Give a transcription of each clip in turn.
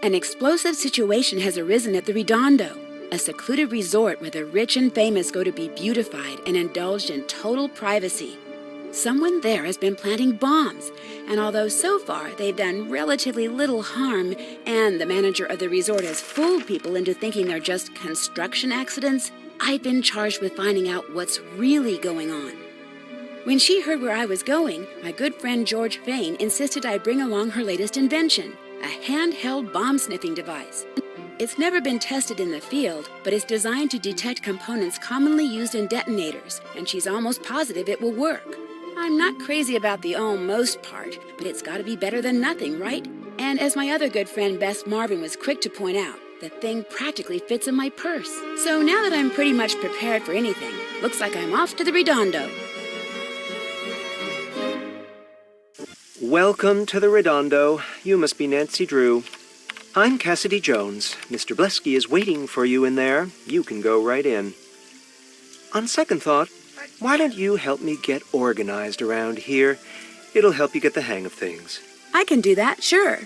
An explosive situation has arisen at the Redondo, a secluded resort where the rich and famous go to be beautified and indulged in total privacy. Someone there has been planting bombs, and although so far they've done relatively little harm, and the manager of the resort has fooled people into thinking they're just construction accidents, I've been charged with finding out what's really going on. When she heard where I was going, my good friend George Vane insisted I bring along her latest invention, a handheld bomb-sniffing device. It's never been tested in the field, but it's designed to detect components commonly used in detonators, and she's almost positive it will work. I'm not crazy about the almost part, but it's got to be better than nothing, right? And as my other good friend Bess Marvin was quick to point out, the thing practically fits in my purse. So now that I'm pretty much prepared for anything, looks like I'm off to the Redondo. Welcome to the Redondo. You must be Nancy Drew. I'm Cassidy Jones. Mr. Blesky is waiting for you in there. You can go right in. On second thought, why don't you help me get organized around here? It'll help you get the hang of things. I can do that, sure.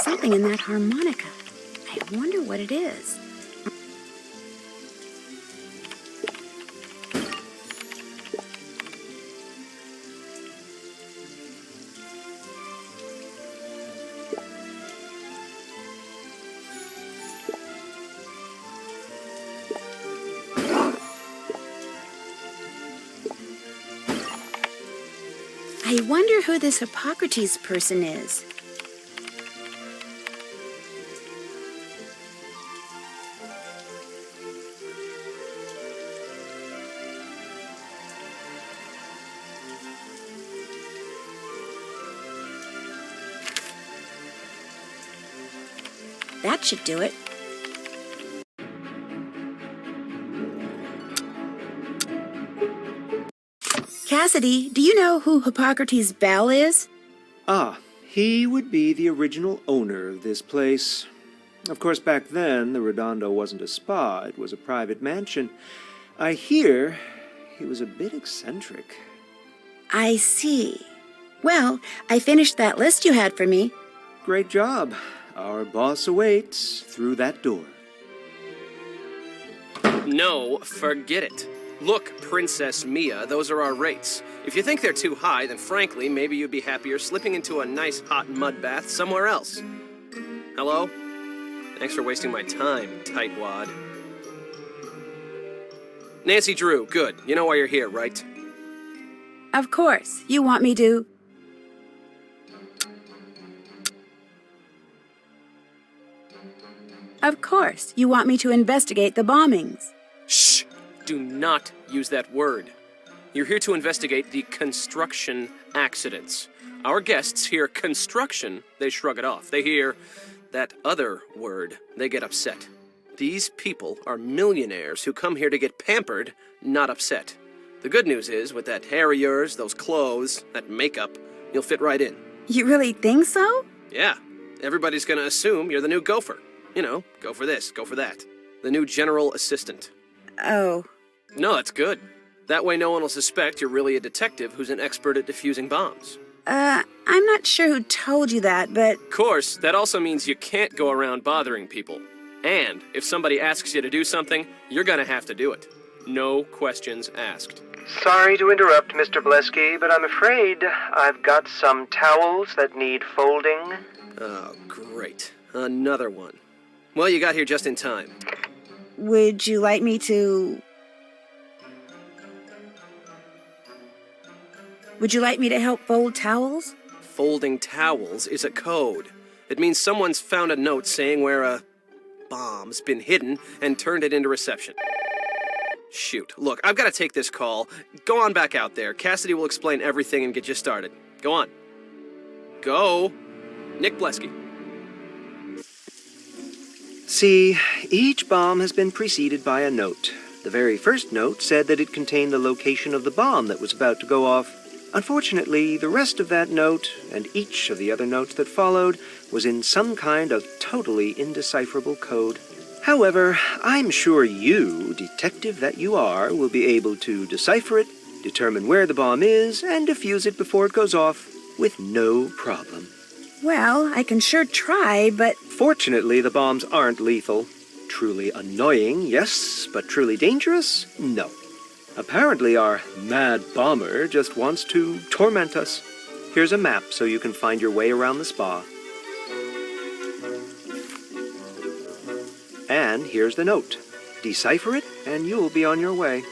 Something in that harmonica. I wonder what it is. I wonder who this Hippocrates person is. That should do it. Cassidy, do you know who Hippocrates Bell is? Ah, he would be the original owner of this place. Of course, back then, the Redondo wasn't a spa, it was a private mansion. I hear he was a bit eccentric. I see. Well, I finished that list you had for me. Great job. Our boss awaits through that door. No, forget it. Look, Princess Mia, those are our rates. If you think they're too high, then frankly, maybe you'd be happier slipping into a nice hot mud bath somewhere else. Hello? Thanks for wasting my time, tightwad. Nancy Drew, good. You know why you're here, right? Of course. You want me to... Of course. You want me to investigate the bombings. Shh! Do not use that word. You're here to investigate the construction accidents. Our guests hear construction, they shrug it off. They hear that other word, they get upset. These people are millionaires who come here to get pampered, not upset. The good news is, with that hair of yours, those clothes, that makeup, you'll fit right in. You really think so? Yeah. Everybody's gonna assume you're the new gopher. You know, go for this, go for that. The new general assistant. Oh. No, that's good. That way no one will suspect you're really a detective who's an expert at defusing bombs. I'm not sure who told you that, but... Of course, that also means you can't go around bothering people. And if somebody asks you to do something, you're gonna have to do it. No questions asked. Sorry to interrupt, Mr. Blesky, but I'm afraid I've got some towels that need folding. Oh, great. Another one. Well, you got here just in time. Would you like me to... Would you like me to help fold towels? Folding towels is a code. It means someone's found a note saying where a bomb's been hidden and turned it into reception. Shoot. Look, I've got to take this call. Go on back out there. Cassidy will explain everything and get you started. Go on. Go. Nick Blesky. See, each bomb has been preceded by a note. The very first note said that it contained the location of the bomb that was about to go off. Unfortunately, the rest of that note, and each of the other notes that followed, was in some kind of totally indecipherable code. However, I'm sure you, detective that you are, will be able to decipher it, determine where the bomb is, and defuse it before it goes off with no problem. Well, I can sure try, but... Fortunately, the bombs aren't lethal. Truly annoying, yes, but truly dangerous? No. Apparently our mad bomber just wants to torment us. Here's a map so you can find your way around the spa. And here's the note. Decipher it, and you'll be on your way.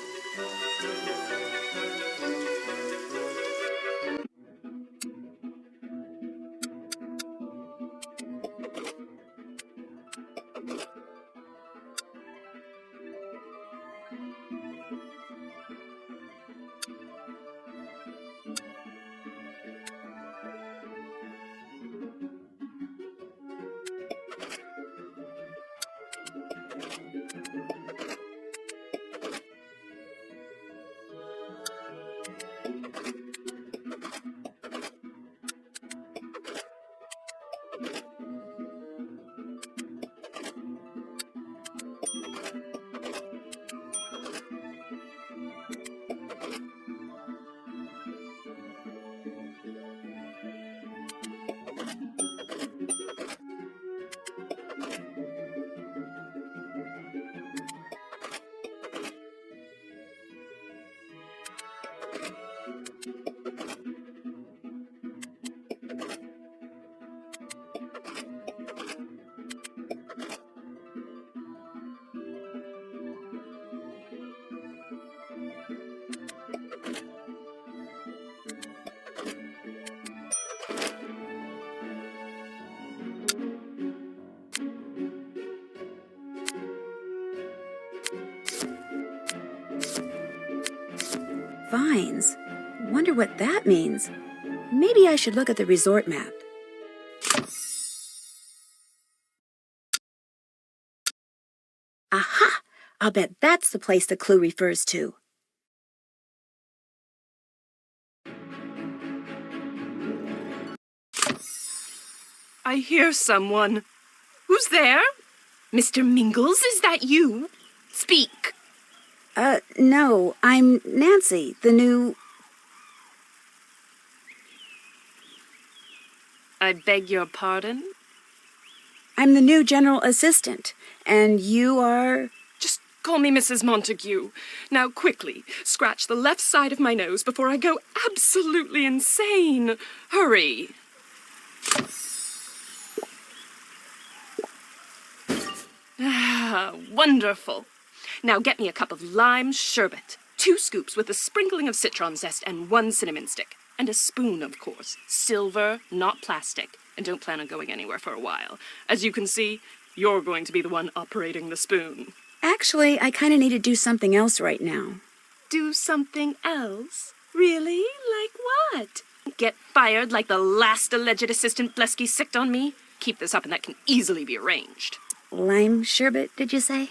Vines. Wonder what that means. Maybe I should look at the resort map. Aha! I'll bet that's the place the clue refers to. I hear someone. Who's there? Mr. Mingles, is that you? Speak. No, I'm Nancy, the new... I beg your pardon? I'm the new general assistant, and you are... Just call me Mrs. Montague. Now, quickly, scratch the left side of my nose before I go absolutely insane. Hurry. Ah, wonderful. Now get me a cup of lime sherbet. 2 scoops with a sprinkling of citron zest and 1 cinnamon stick. And a spoon, of course. Silver, not plastic. And don't plan on going anywhere for a while. As you can see, you're going to be the one operating the spoon. Actually, I kind of need to do something else right now. Do something else? Really? Like what? Get fired like the last alleged assistant Blesky sicked on me? Keep this up and that can easily be arranged. Lime sherbet, did you say?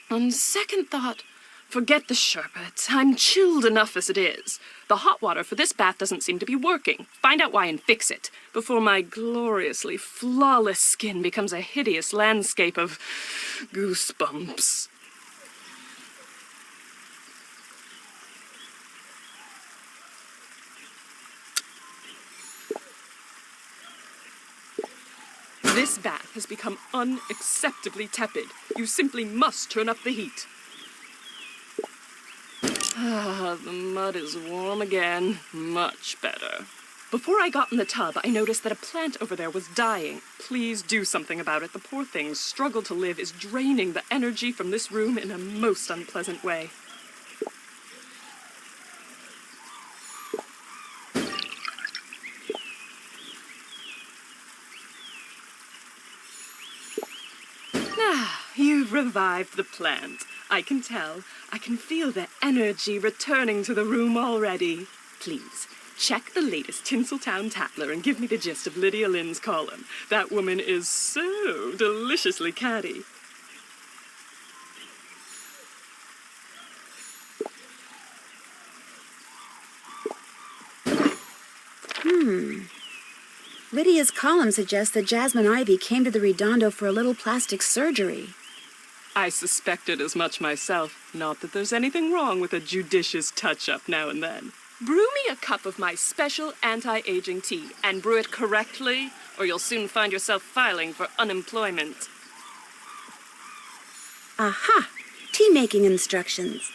On second thought, forget the sherbet. I'm chilled enough as it is. The hot water for this bath doesn't seem to be working. Find out why and fix it, before my gloriously flawless skin becomes a hideous landscape of goosebumps. This bath has become unacceptably tepid. You simply must turn up the heat. Ah, the mud is warm again. Much better. Before I got in the tub, I noticed that a plant over there was dying. Please do something about it. The poor thing's struggle to live is draining the energy from this room in a most unpleasant way. You've revived the plant. I can tell. I can feel the energy returning to the room already. Please, check the latest Tinseltown Tatler and give me the gist of Lydia Lynn's column. That woman is so deliciously catty. Lydia's column suggests that Jasmine Ivy came to the Redondo for a little plastic surgery. I suspected as much myself. Not that there's anything wrong with a judicious touch-up now and then. Brew me a cup of my special anti-aging tea, and brew it correctly, or you'll soon find yourself filing for unemployment. Aha! Tea-making instructions.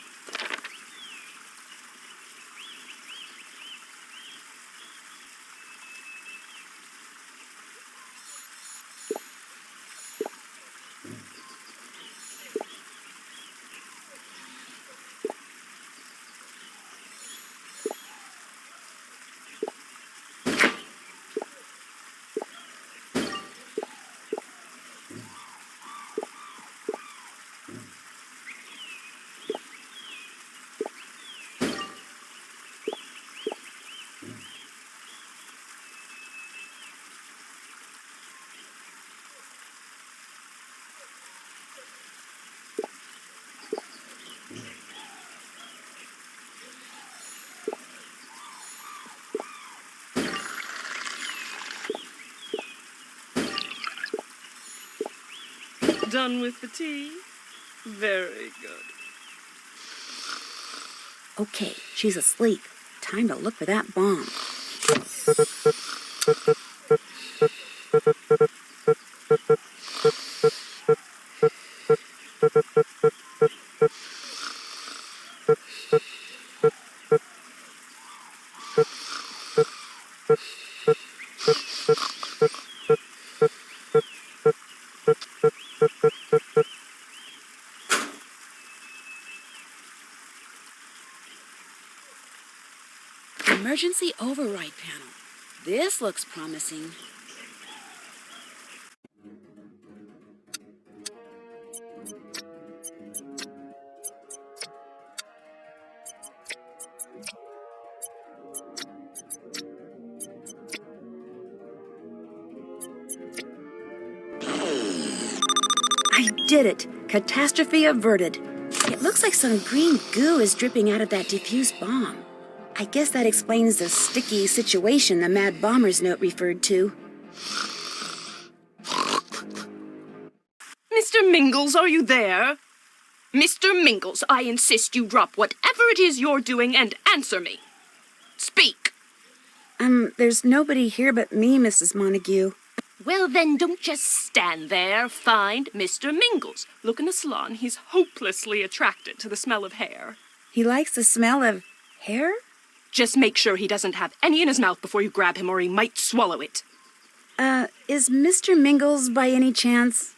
Done with the tea? Very good. Okay, she's asleep. Time to look for that bomb. Emergency override panel. This looks promising. I did it! Catastrophe averted. It looks like some green goo is dripping out of that defused bomb. I guess that explains the sticky situation the Mad Bomber's note referred to. Mr. Mingles, are you there? Mr. Mingles, I insist you drop whatever it is you're doing and answer me. Speak. There's nobody here but me, Mrs. Montague. Well, then don't just stand there. Find Mr. Mingles. Look in the salon. He's hopelessly attracted to the smell of hair. He likes the smell of hair? Just make sure he doesn't have any in his mouth before you grab him, or he might swallow it. Is Mr. Mingles by any chance?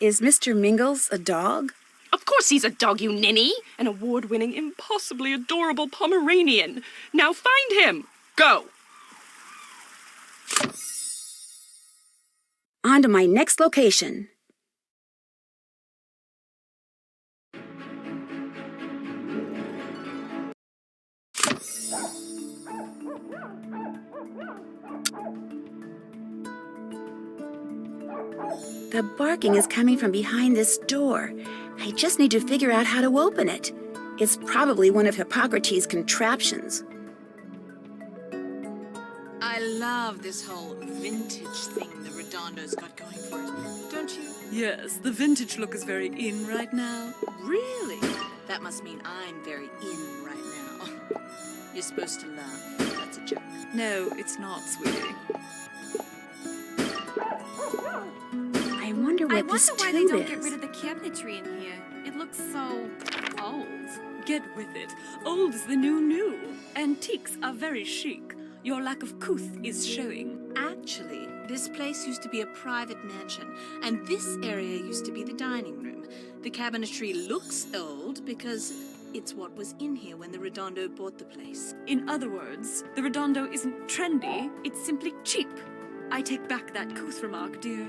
Is Mr. Mingles a dog? Of course he's a dog, you ninny. An award-winning, impossibly adorable Pomeranian. Now find him. Go. On to my next location. The barking is coming from behind this door. I just need to figure out how to open it. It's probably one of Hippocrates' contraptions. I love this whole vintage thing the Redondo's got going for it, don't you? Yes, the vintage look is very in right now. Really? That must mean I'm very in right now. You're supposed to laugh. That's a joke. No, it's not, sweetie. I wonder what this why tube they don't is. get rid of the cabinetry in here. It looks so old. Get with it. Old is the new. Antiques are very chic. Your lack of couth is showing. Actually, this place used to be a private mansion, and this area used to be the dining room. The cabinetry looks old because it's what was in here when the Redondo bought the place. In other words, the Redondo isn't trendy, it's simply cheap. I take back that couth remark, dear.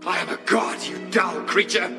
I am a god, you dull creature!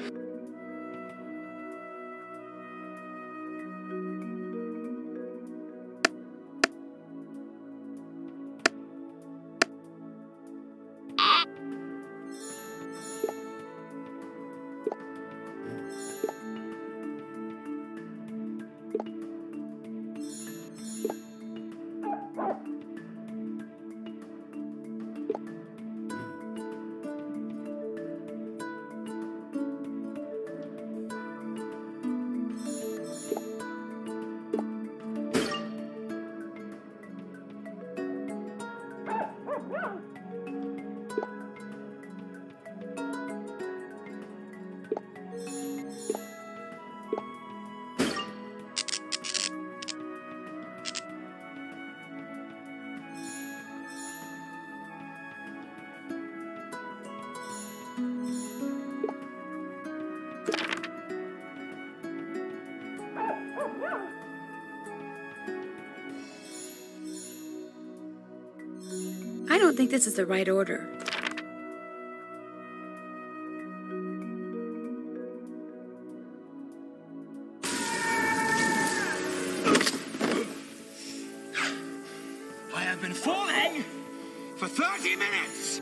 I don't think this is the right order. I have been falling for 30 minutes!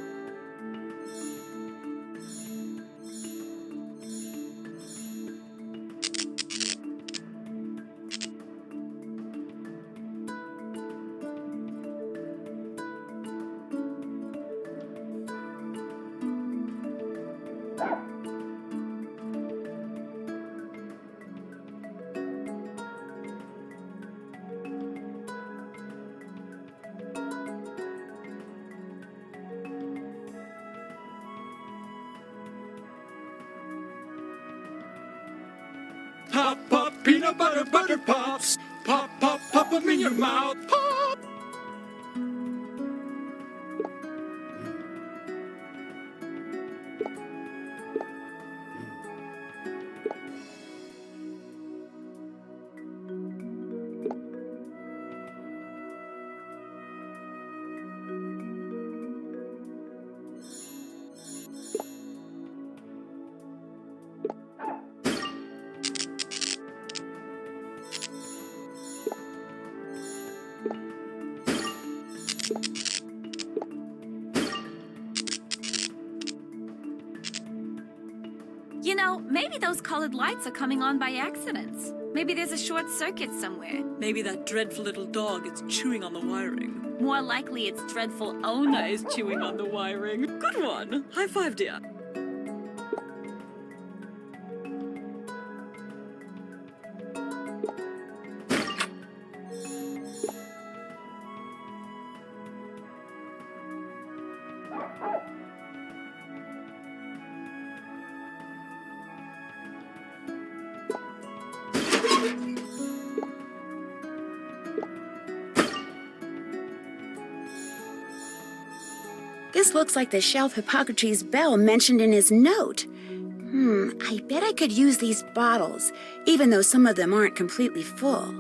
Pop, pop, peanut butter, butter pops. Pop, pop, pop them in your mouth. Pop! know, maybe those colored lights are coming on by accident. Maybe there's a short circuit somewhere. Maybe that dreadful little dog is chewing on the wiring. More likely its dreadful owner is chewing on the wiring. Good one. High five, dear. This looks like the shelf Hippocrates' bell mentioned in his note. I bet I could use these bottles, even though some of them aren't completely full.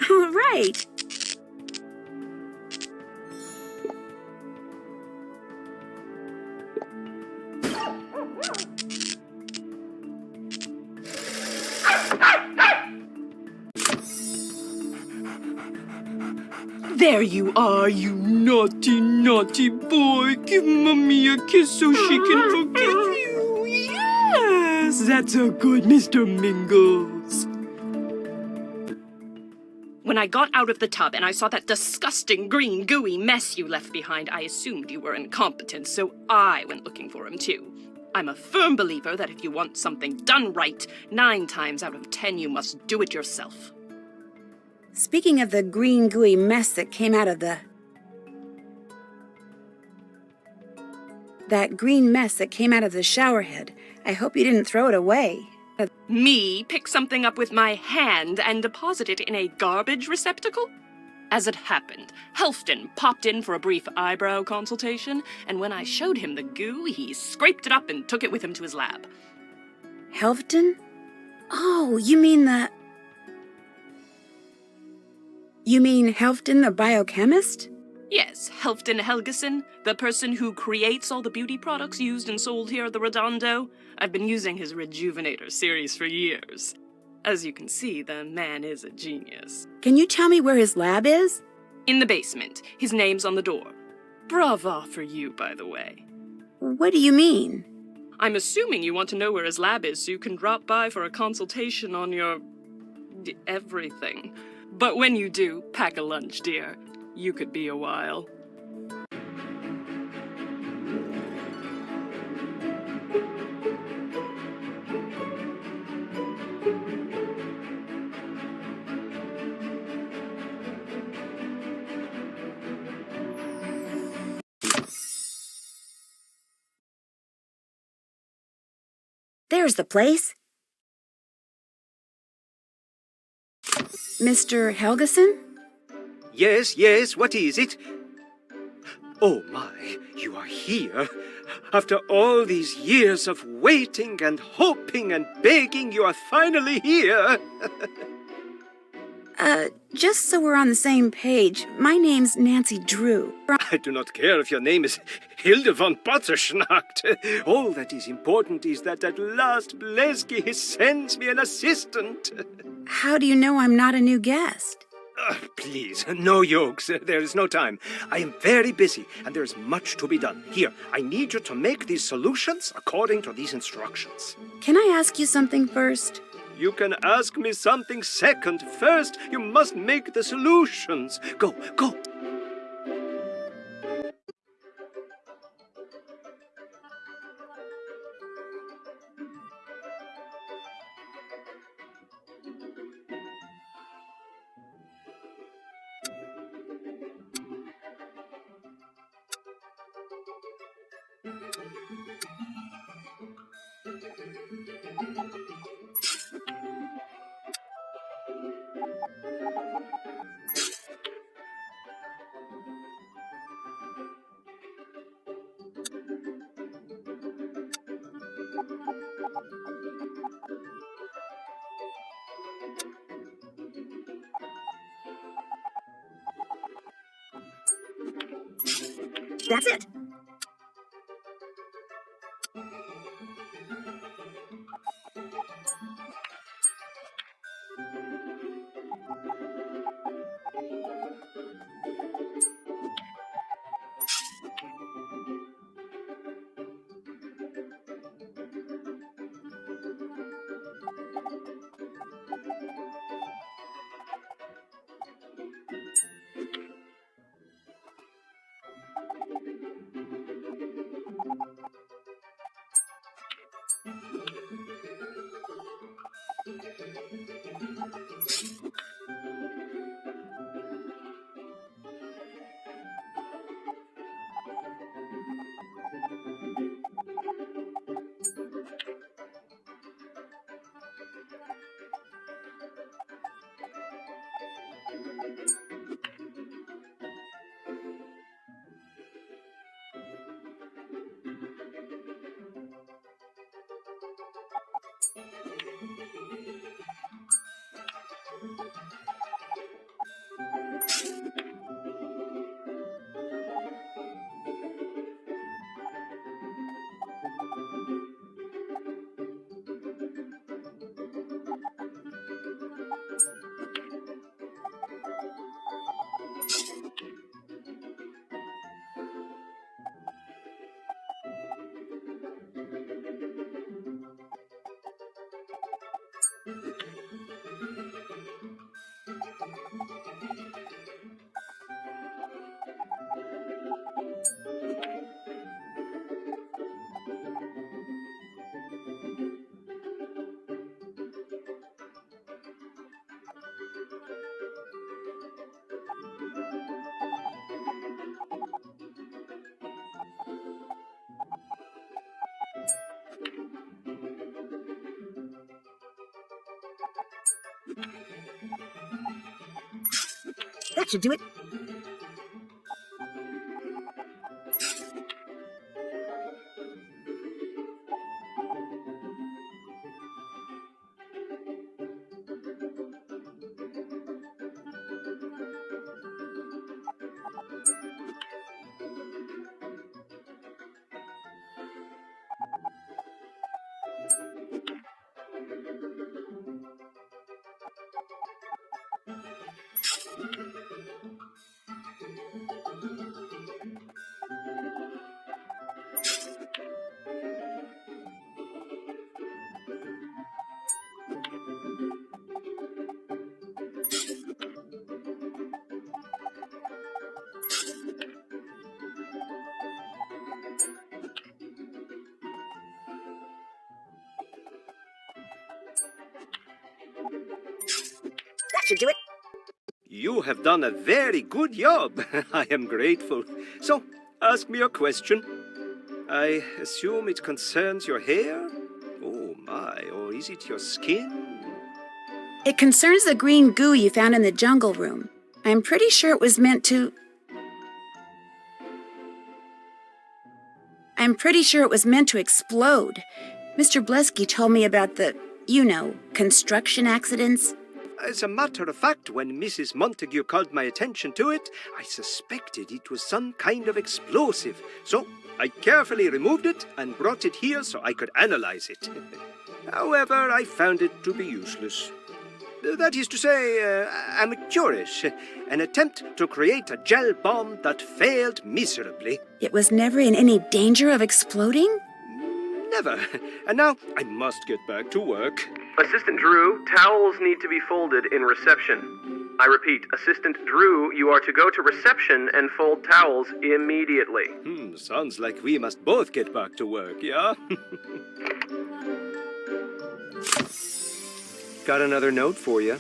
All right. There you are, you naughty, naughty boy. Give Mummy a kiss so she can forgive you. Yes, that's a good Mr. Mingles. When I got out of the tub and I saw that disgusting green gooey mess you left behind, I assumed you were incompetent, so I went looking for him too. I'm a firm believer that if you want something done right, 9 times out of 10 you must do it yourself. Speaking of the green gooey mess that came out of that green mess that came out of the shower head, I hope you didn't throw it away. Me pick something up with my hand and deposit it in a garbage receptacle? As it happened, Helfton popped in for a brief eyebrow consultation, and when I showed him the goo, he scraped it up and took it with him to his lab. Helfton? Oh, you mean Helfton the biochemist? Yes, Helfton Helgeson, the person who creates all the beauty products used and sold here at the Redondo. I've been using his Rejuvenator series for years. As you can see, the man is a genius. Can you tell me where his lab is? In the basement. His name's on the door. Brava for you, by the way. What do you mean? I'm assuming you want to know where his lab is so you can drop by for a consultation on your everything. But when you do, pack a lunch, dear. You could be a while. There's the place. Mr. Helgeson? Yes, yes, what is it? Oh my, you are here. After all these years of waiting and hoping and begging, you are finally here. Just so we're on the same page, my name's Nancy Drew. I do not care if your name is Hilde von Potterschnacht. All that is important is that at last Blesky sends me an assistant. How do you know I'm not a new guest? Please, no jokes. There is no time. I am very busy, and there is much to be done. Here, I need you to make these solutions according to these instructions. Can I ask you something first? You can ask me something second. First, you must make the solutions. Go, go. That's it. That should do it. That should do it. You have done a very good job. I am grateful. So, ask me a question. I assume it concerns your hair? Oh my, or is it your skin? It concerns the green goo you found in the jungle room. I'm pretty sure it was meant to... explode. Mr. Blesky told me about the, construction accidents. As a matter of fact, when Mrs. Montague called my attention to it, I suspected it was some kind of explosive. So I carefully removed it and brought it here so I could analyze it. However, I found it to be useless. That is to say, amateurish. An attempt to create a gel bomb that failed miserably. It was never in any danger of exploding? Never. And now I must get back to work. Assistant Drew, towels need to be folded in reception. I repeat, Assistant Drew, you are to go to reception and fold towels immediately. Sounds like we must both get back to work, yeah? Got another note for you.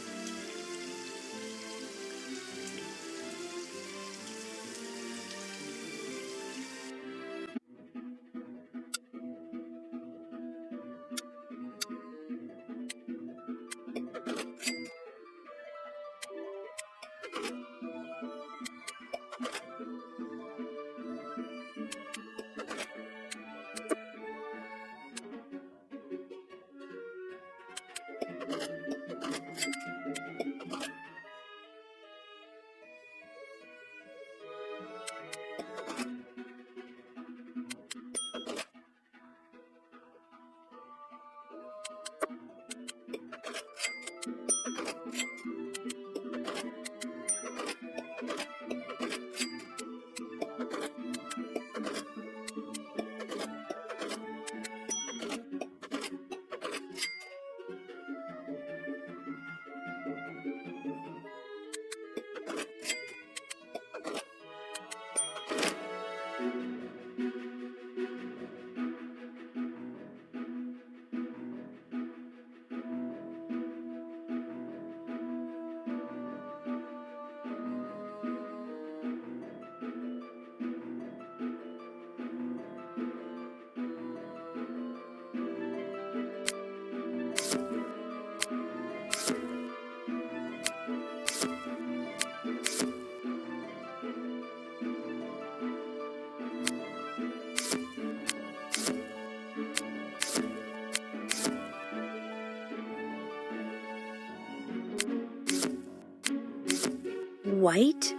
White?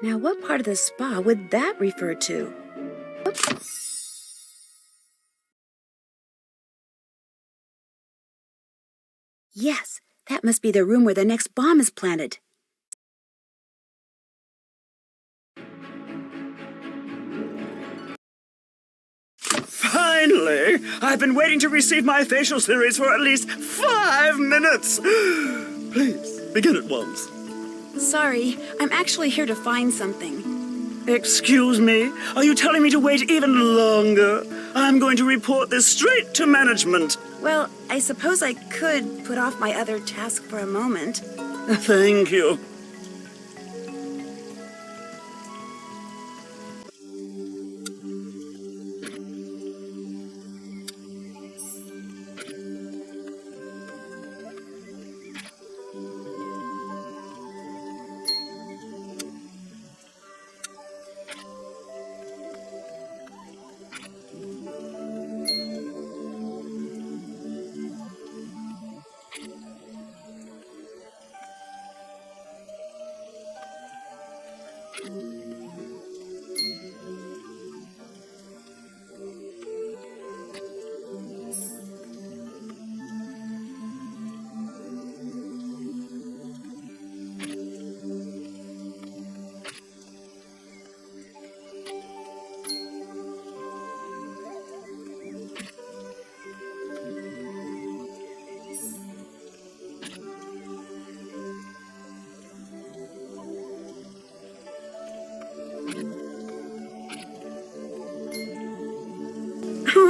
Now, what part of the spa would that refer to? Yes, that must be the room where the next bomb is planted. Finally! I've been waiting to receive my facial series for at least 5 minutes! Please, begin at once. Sorry, I'm actually here to find something. Excuse me? Are you telling me to wait even longer? I'm going to report this straight to management. Well, I suppose I could put off my other task for a moment. Thank you.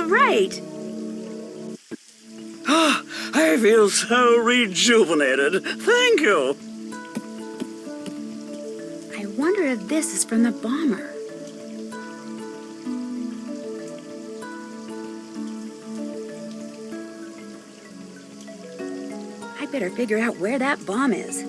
Right. I feel so rejuvenated. Thank you. of this is from the bomber. I better figure out where that bomb is.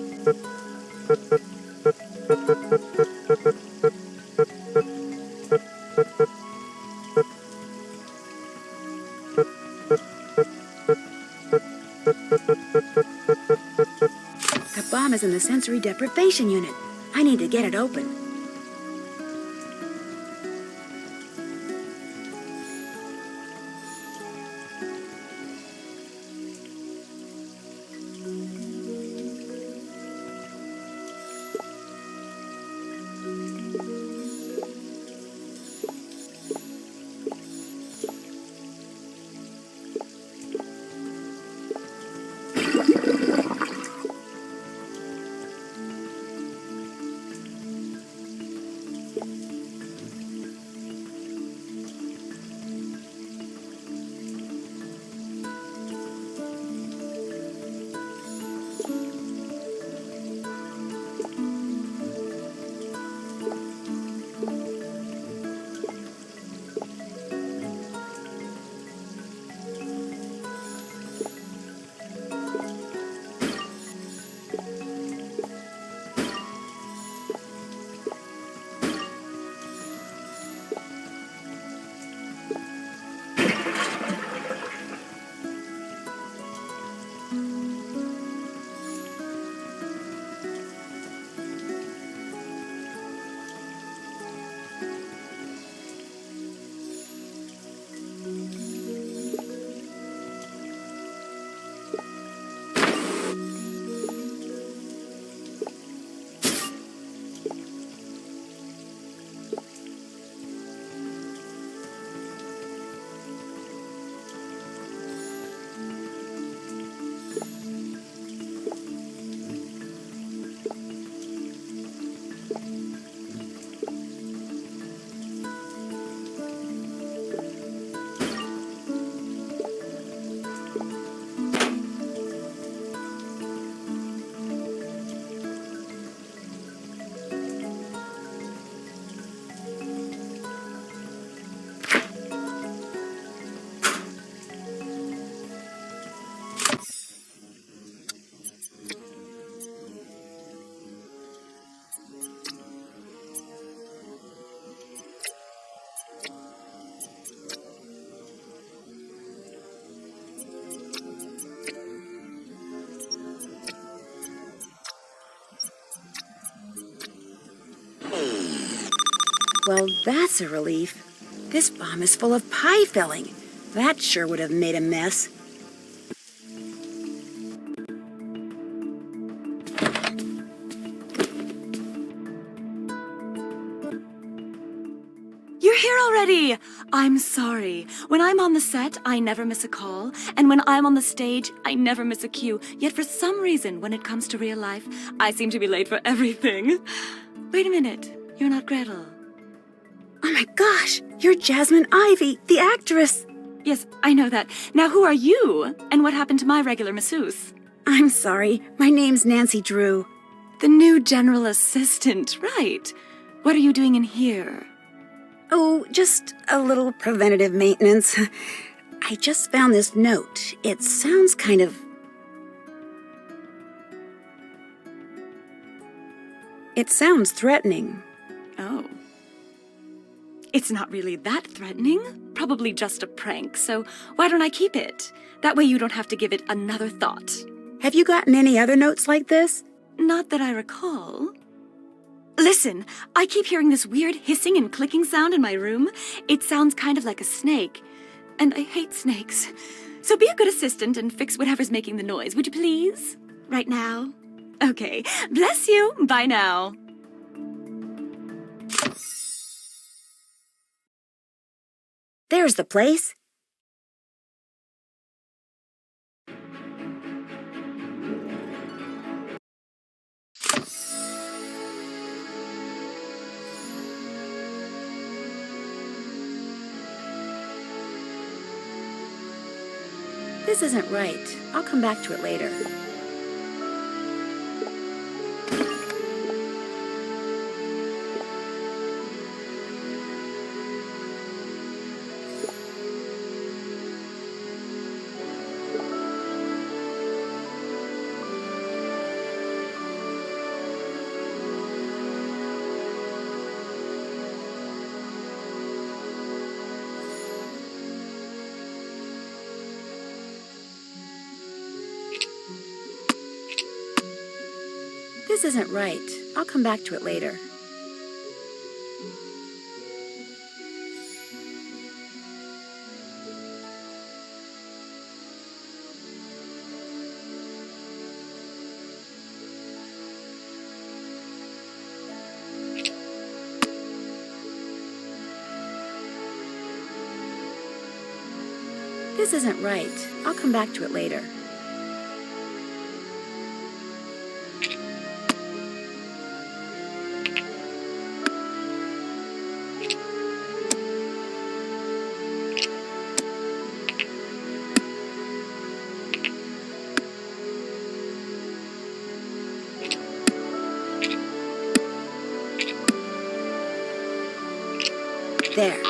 The bomb is in the sensory deprivation unit. I need to get it open. Well, that's a relief. This bomb is full of pie filling. That sure would have made a mess. You're here already! I'm sorry. When I'm on the set, I never miss a call. And when I'm on the stage, I never miss a cue. Yet for some reason, when it comes to real life, I seem to be late for everything. Wait a minute. You're not Gretel. Oh my gosh! You're Jasmine Ivy, the actress! Yes, I know that. Now who are you? And what happened to my regular masseuse? I'm sorry. My name's Nancy Drew. The new general assistant, right. What are you doing in here? Oh, just a little preventative maintenance. I just found this note. It sounds kind of... It sounds threatening. Oh. It's not really that threatening. Probably just a prank, so why don't I keep it? That way you don't have to give it another thought. Have you gotten any other notes like this? Not that I recall. Listen, I keep hearing this weird hissing and clicking sound in my room. It sounds kind of like a snake. And I hate snakes. So be a good assistant and fix whatever's making the noise, would you please? Right now? Okay. Bless you. Bye now. There's the place. This isn't right. I'll come back to it later. This isn't right. I'll come back to it later. This isn't right. I'll come back to it later. There.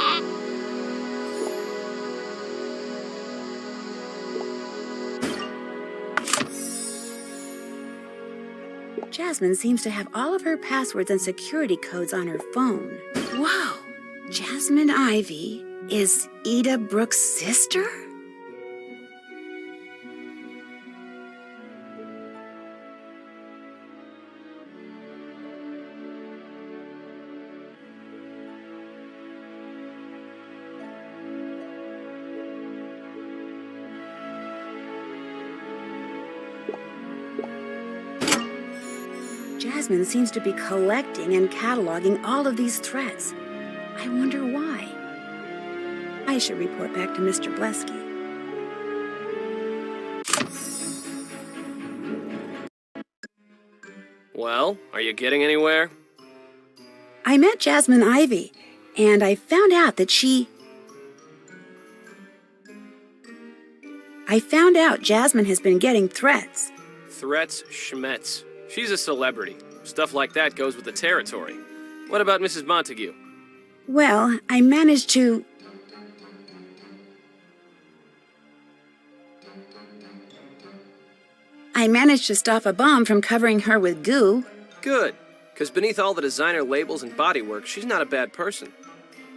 Jasmine seems to have all of her passwords and security codes on her phone. Whoa! Jasmine Ivy is Ida Brooks' sister? Jasmine seems to be collecting and cataloging all of these threats. I wonder why. I should report back to Mr. Blesky. Well, are you getting anywhere? I met Jasmine Ivy, and I found out that Jasmine has been getting threats. Threats, schmets. She's a celebrity. Stuff like that goes with the territory. What about Mrs. Montague? Well, I managed to stop a bomb from covering her with goo. Good, because beneath all the designer labels and bodywork, she's not a bad person.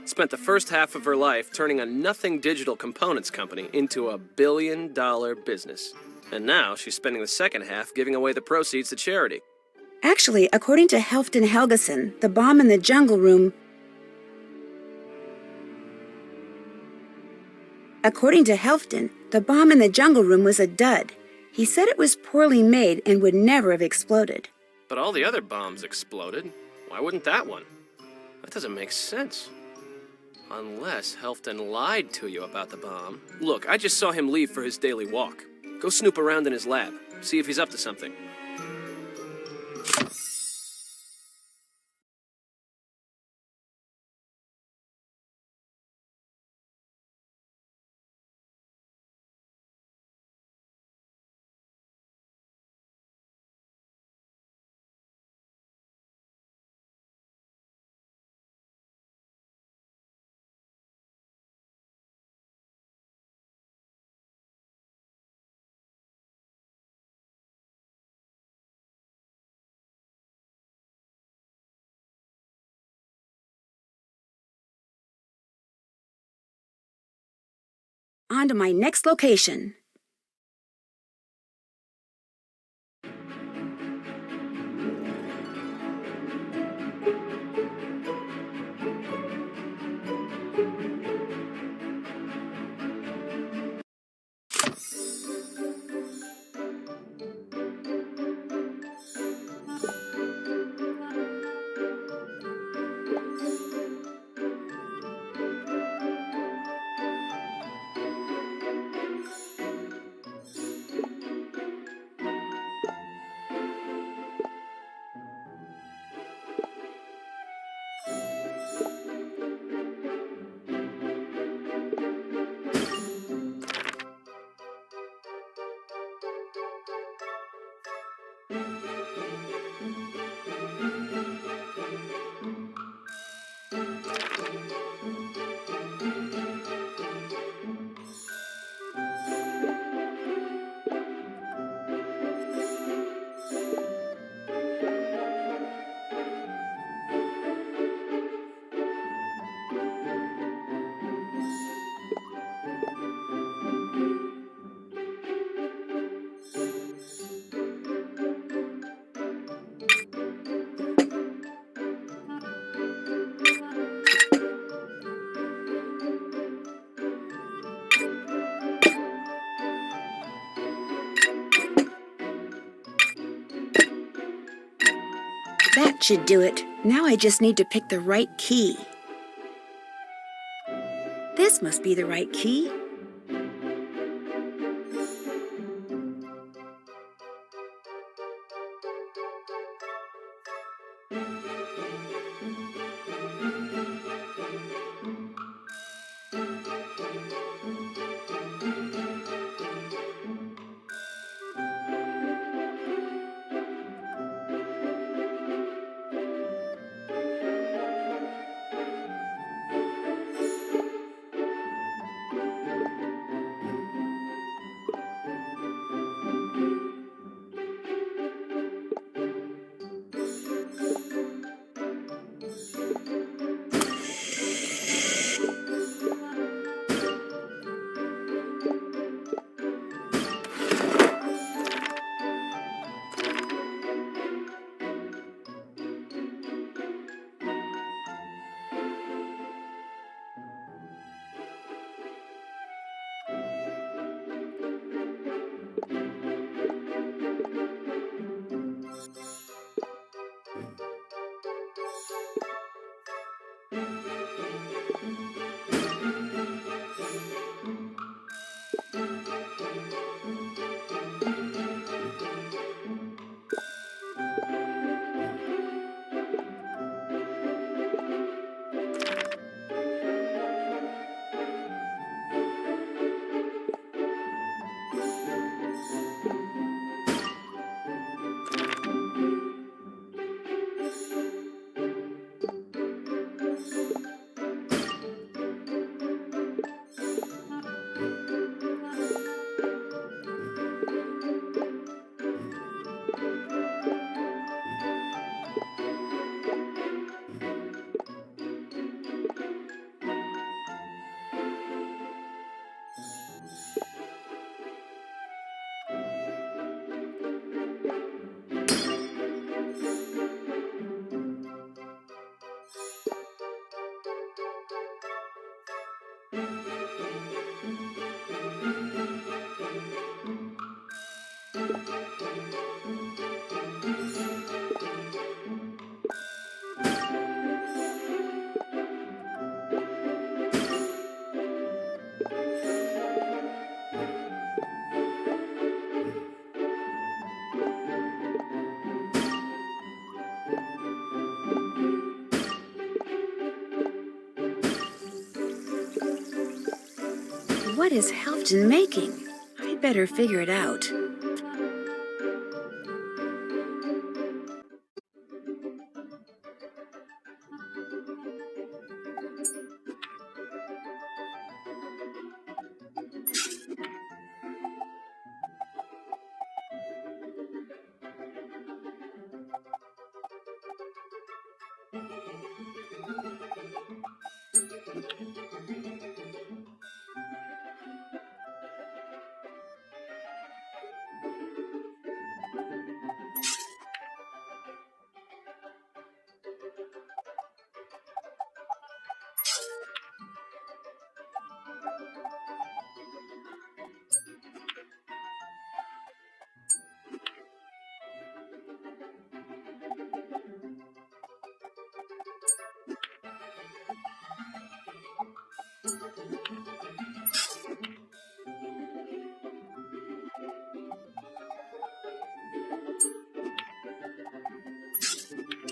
Spent the first half of her life turning a nothing digital components company into a billion-dollar business. And now she's spending the second half giving away the proceeds to charity. Actually, according to Helfton Helgeson, the bomb in the jungle room... According to Helfton, the bomb in the jungle room was a dud. He said it was poorly made and would never have exploded. But all the other bombs exploded. Why wouldn't that one? That doesn't make sense. Unless Helfton lied to you about the bomb. Look, I just saw him leave for his daily walk. Go snoop around in his lab. See if he's up to something. On to my next location. should do it. Now I just need to pick the right key. This must be the right key. What is Halfton making? I'd better figure it out.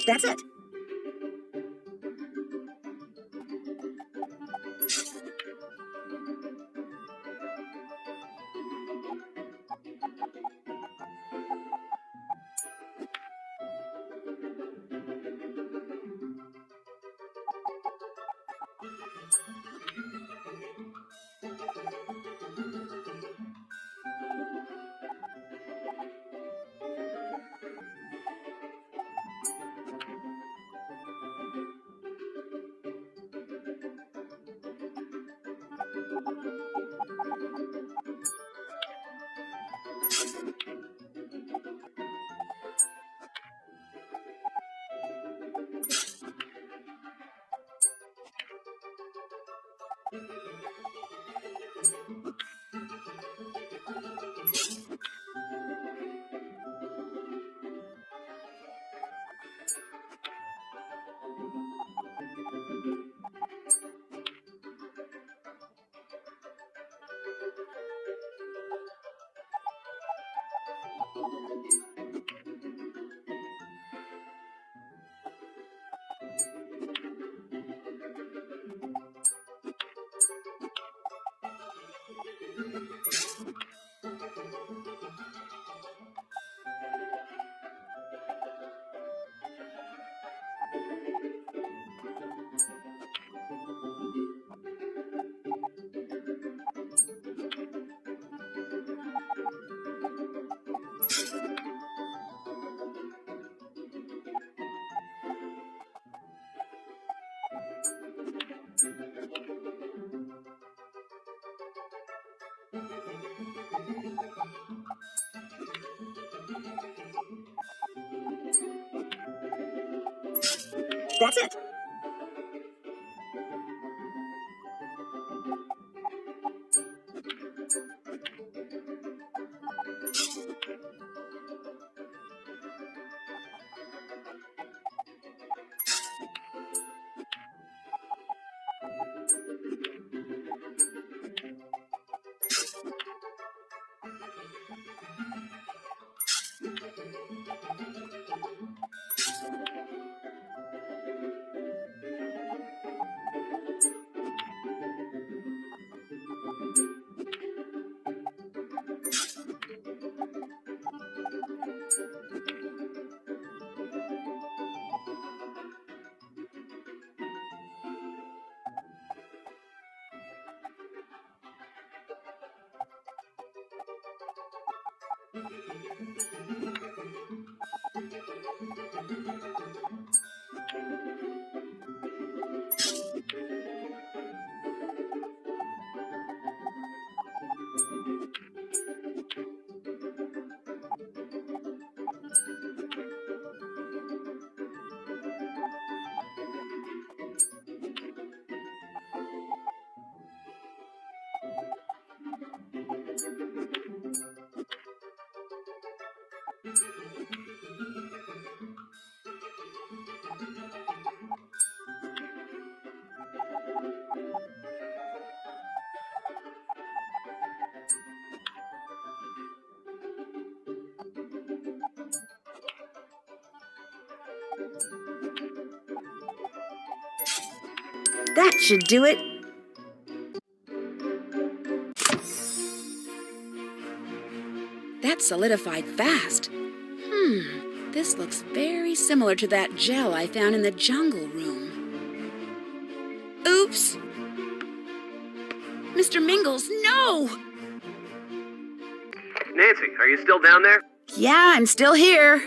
That's it. That's it. That should do it. That solidified fast. This looks very similar to that gel I found in the jungle room. Oops! Mr. Mingles, no! Nancy, are you still down there? Yeah, I'm still here.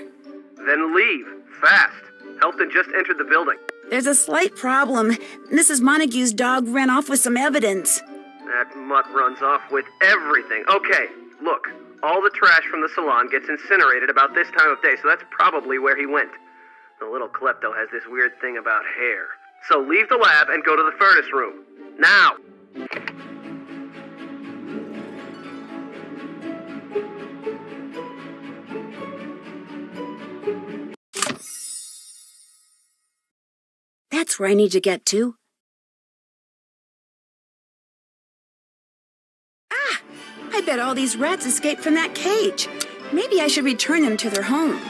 Then leave, fast. Helton just entered the building. There's a slight problem. Mrs. Montague's dog ran off with some evidence. That mutt runs off with everything. Okay, look, all the trash from the salon gets incinerated about this time of day, so that's probably where he went. The little klepto has this weird thing about hair. So leave the lab and go to the furnace room. Now! That's where I need to get to. Ah! I bet all these rats escaped from that cage. Maybe I should return them to their home.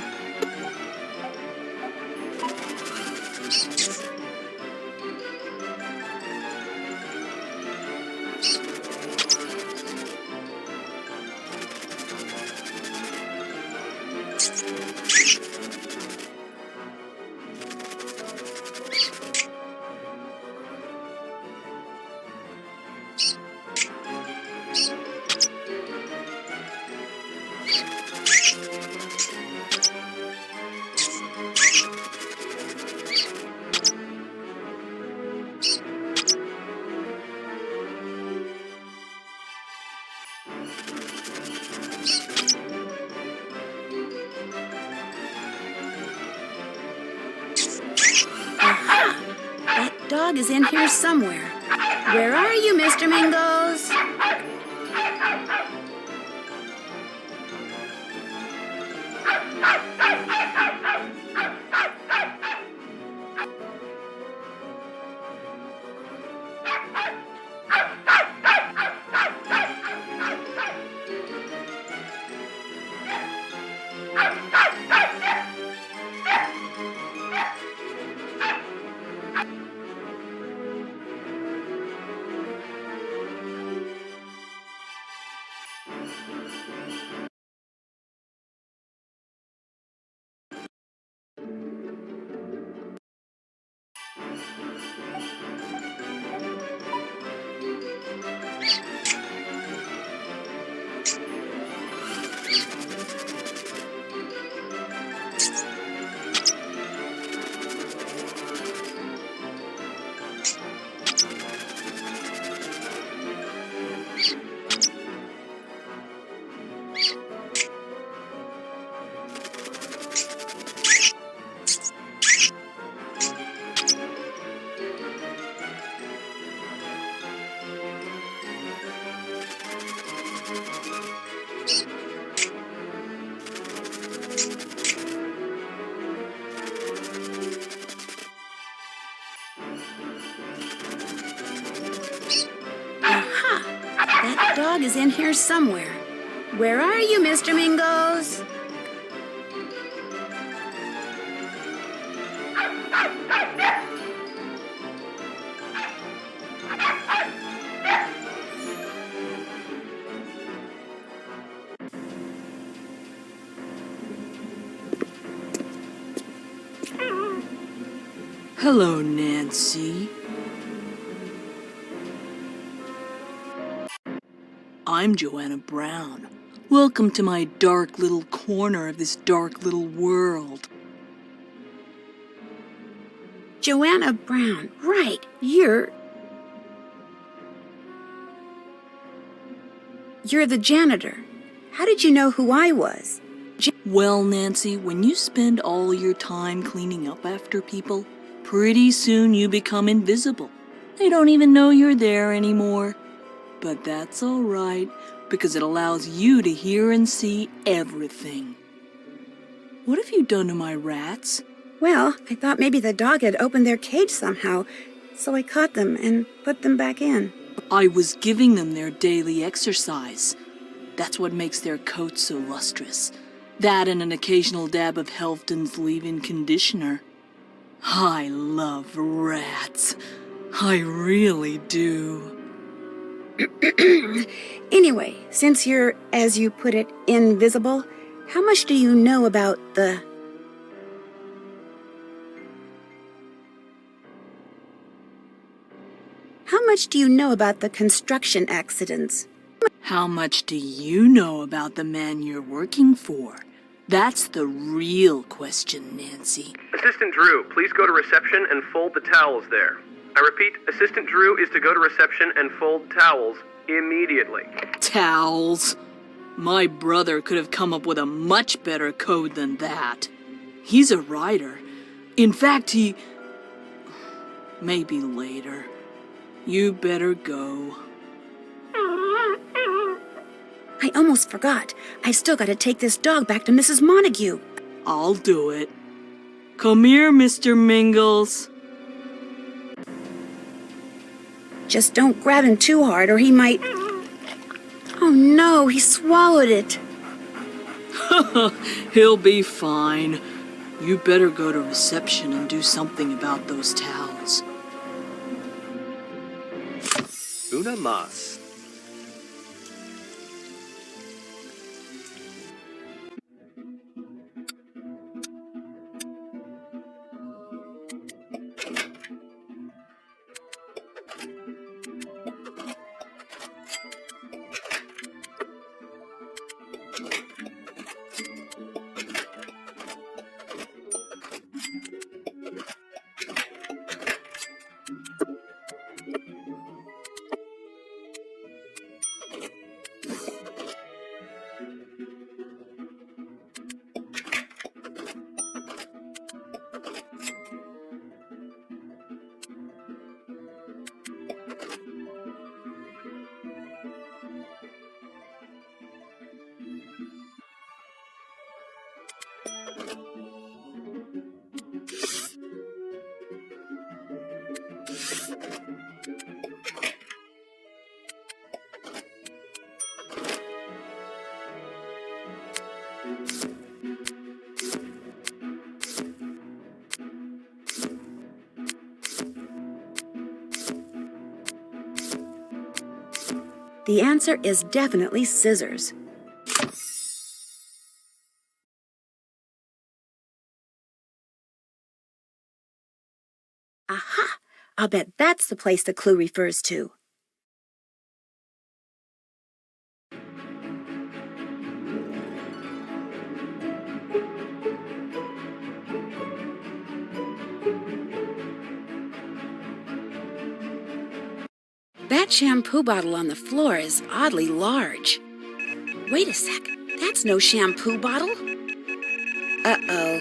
Dog is in here somewhere. Where are you, Mr. Mingles? dog is in here somewhere. Where are you, Mr. Mingles? Hello, Nancy. I'm Joanna Brown. Welcome to my dark little corner of this dark little world. Joanna Brown, right. You're the janitor. How did you know who I was? Well, Nancy, when you spend all your time cleaning up after people, pretty soon you become invisible. They don't even know you're there anymore. But that's all right, because it allows you to hear and see everything. What have you done to my rats? Well, I thought maybe the dog had opened their cage somehow, so I caught them and put them back in. I was giving them their daily exercise. That's what makes their coats so lustrous. That and an occasional dab of Helfton's leave-in conditioner. I love rats. I really do. Anyway, since you're, as you put it, invisible, how much do you know about the... How much do you know about the construction accidents? How much do you know about the man you're working for? That's the real question, Nancy. Assistant Drew, please go to reception and fold the towels there. I repeat, Assistant Drew is to go to reception and fold towels immediately. Towels. My brother could have come up with a much better code than that. He's a writer. In fact, maybe later. You better go. I almost forgot. I've still got to take this dog back to Mrs. Montague. I'll do it. Come here, Mr. Mingles. Just don't grab him too hard or he might... Oh no, he swallowed it. He'll be fine. You better go to reception and do something about those towels. Una mas. The answer is definitely scissors. Aha! I'll bet that's the place the clue refers to. That shampoo bottle on the floor is oddly large. Wait a sec, that's no shampoo bottle. Uh-oh.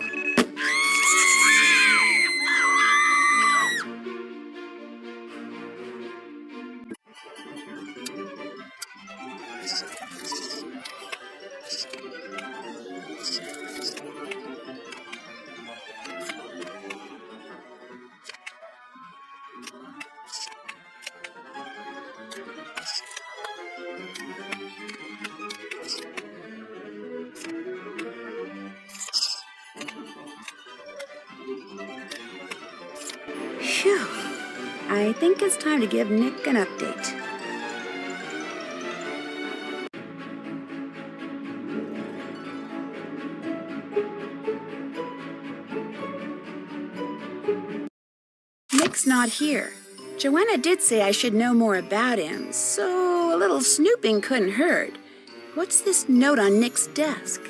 Phew. I think it's time to give Nick an update. Nick's not here. Joanna did say I should know more about him, so a little snooping couldn't hurt. What's this note on Nick's desk?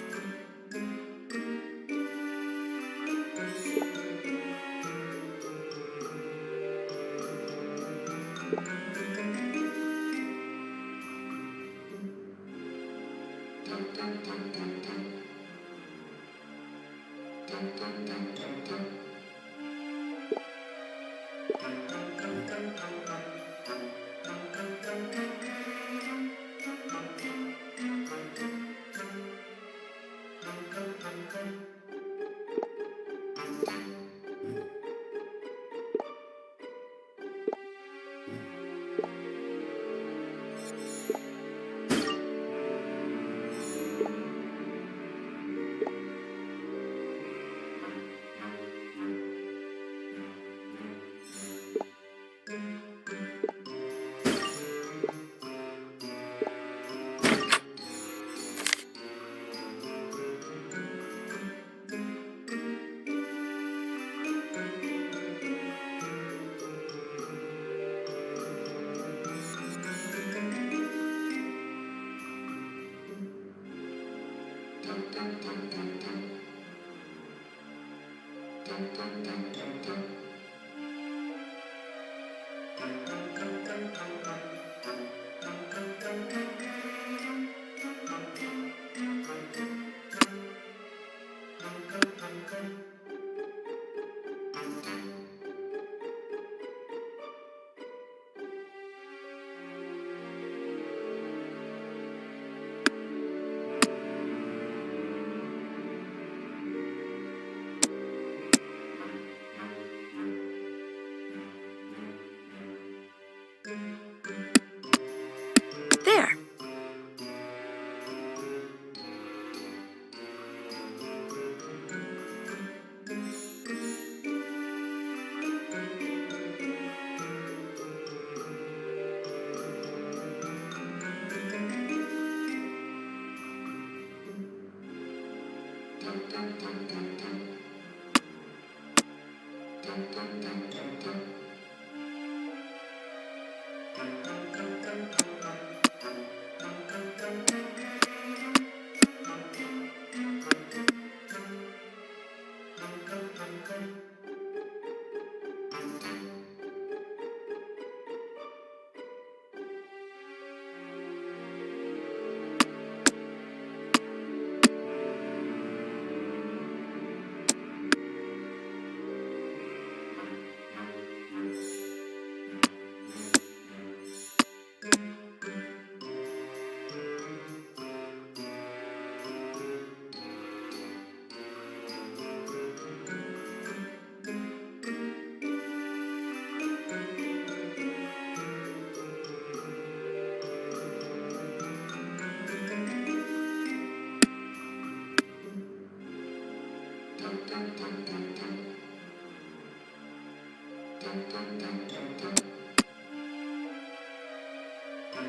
There.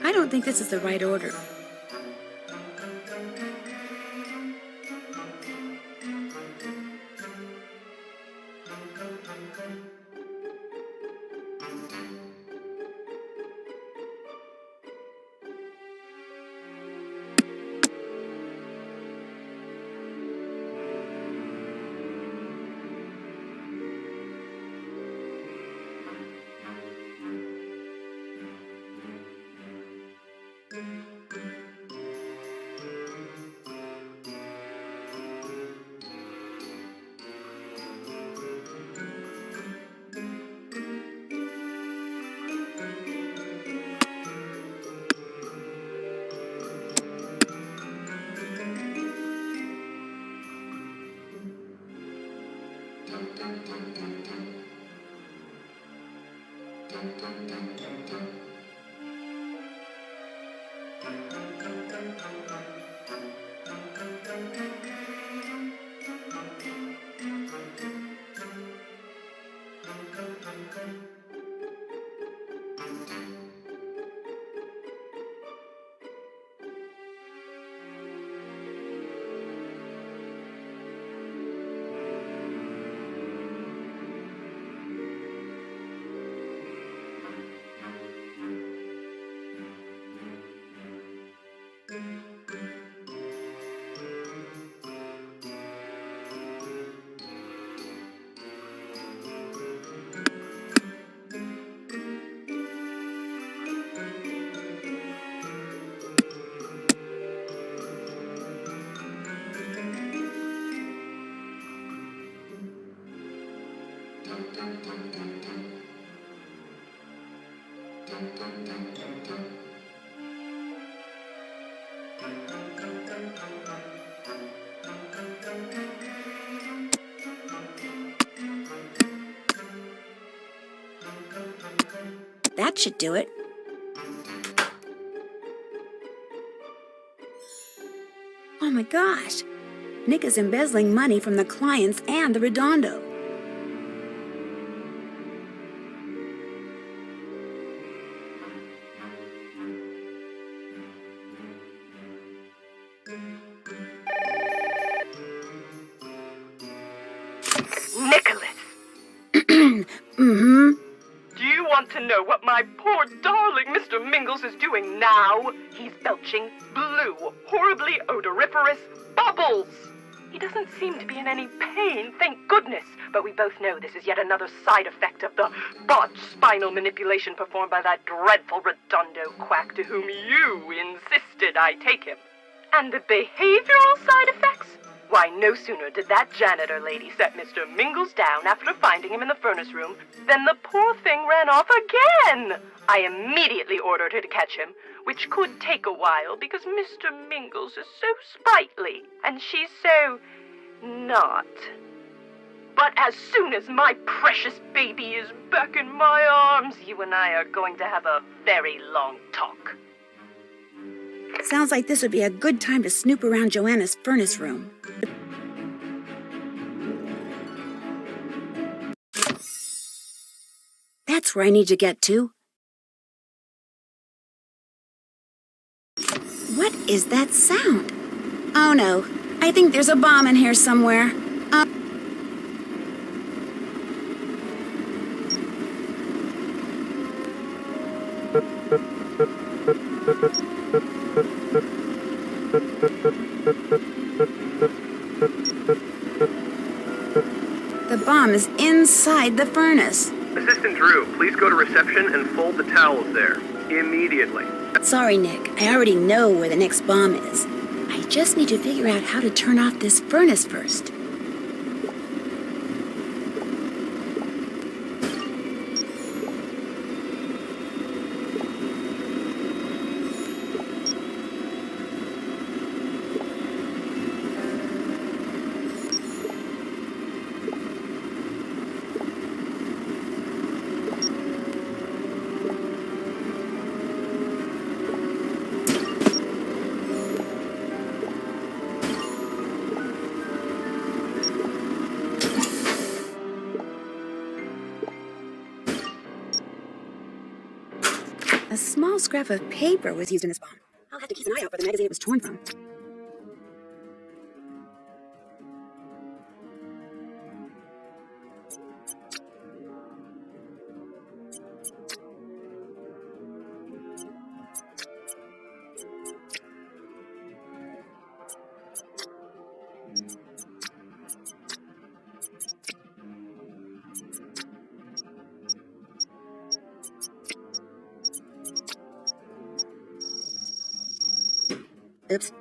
I don't think this is the right order. That should do it. Oh my gosh! Nick is embezzling money from the clients and the Redondo. Nicholas! Mm-hmm. Do you want to know what my poor darling Mr. Mingles is doing now? He's belching blue, horribly odoriferous bubbles! He doesn't seem to be in any pain, thank goodness, but we both know this is yet another side effect of the botched spinal manipulation performed by that dreadful Redondo quack to whom you insisted I take him. And the behavioral side effects? Why, no sooner did that janitor lady set Mr. Mingles down after finding him in the furnace room than the poor thing ran off again. I immediately ordered her to catch him, which could take a while because Mr. Mingles is so sprightly and she's so not. But as soon as my precious baby is back in my arms, you and I are going to have a very long talk. Sounds like this would be a good time to snoop around Joanna's furnace room. That's where I need to get to. What is that sound? Oh no, I think there's a bomb in here somewhere. The bomb is inside the furnace. Assistant Drew, please go to reception and fold the towels there. Immediately. Sorry, Nick. I already know where the next bomb is. I just need to figure out how to turn off this furnace first. A small scrap of paper was used in this bomb. I'll have to keep an eye out for the magazine it was torn from. Oops.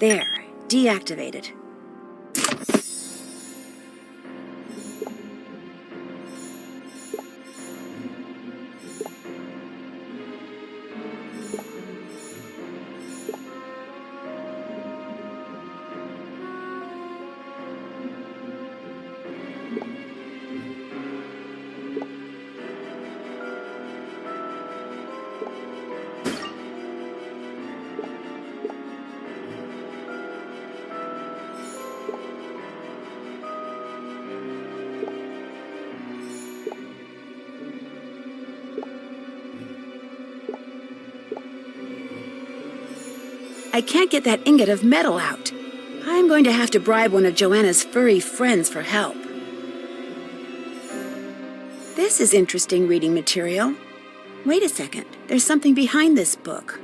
There, deactivated. I can't get that ingot of metal out. I'm going to have to bribe one of Joanna's furry friends for help. This is interesting reading material. Wait a second, there's something behind this book.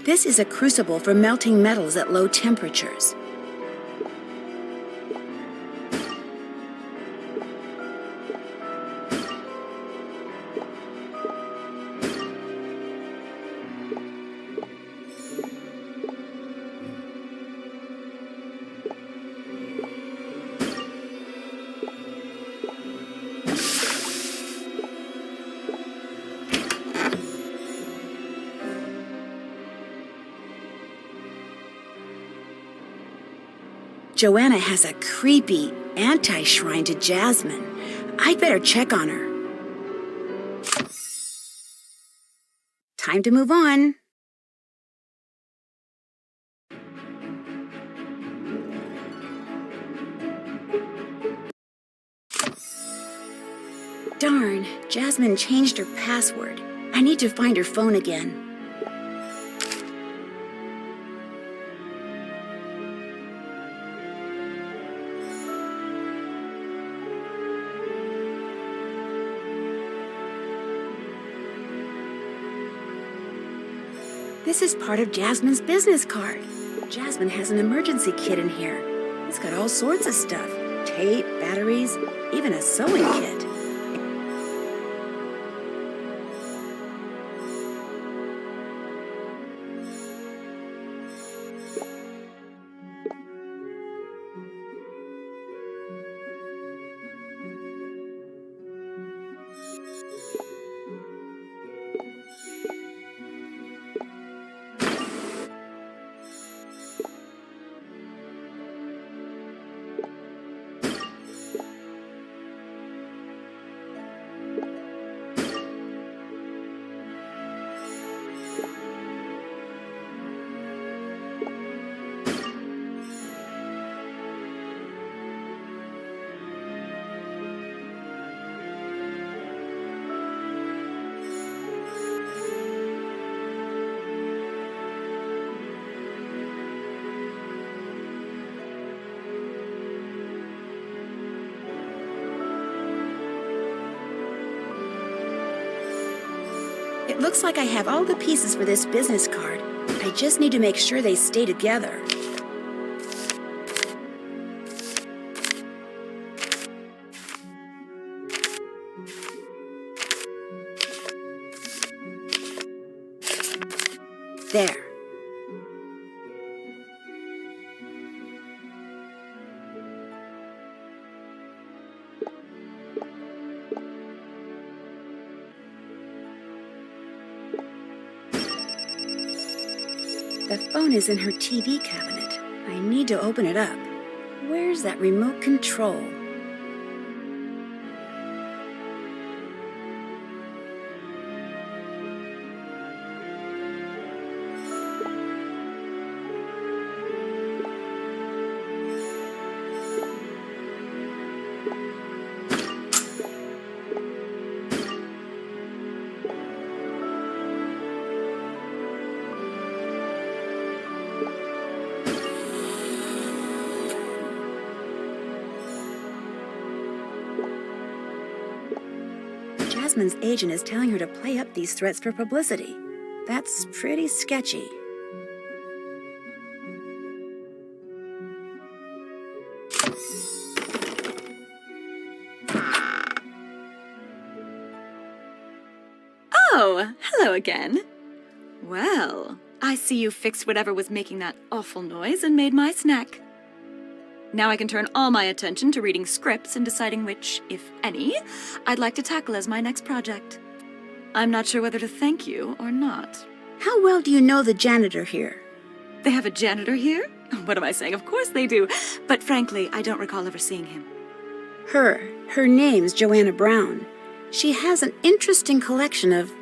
This is a crucible for melting metals at low temperatures. Joanna has a creepy anti-shrine to Jasmine. I'd better check on her. Time to move on. Darn, Jasmine changed her password. I need to find her phone again. This is part of Jasmine's business card. Jasmine has an emergency kit in here. It's got all sorts of stuff. Tape, batteries, even a sewing kit. It looks like I have all the pieces for this business card. I just need to make sure they stay together. There. The phone is in her TV cabinet. I need to open it up. Where's that remote control? Jasmine's agent is telling her to play up these threats for publicity. That's pretty sketchy. Oh, hello again. Well, I see you fixed whatever was making that awful noise and made my snack. Now I can turn all my attention to reading scripts and deciding which, if any, I'd like to tackle as my next project. I'm not sure whether to thank you or not. How well do you know the janitor here? They have a janitor here? What am I saying? Of course they do. But frankly, I don't recall ever seeing him. Her name's Joanna Brown. She has an interesting collection of...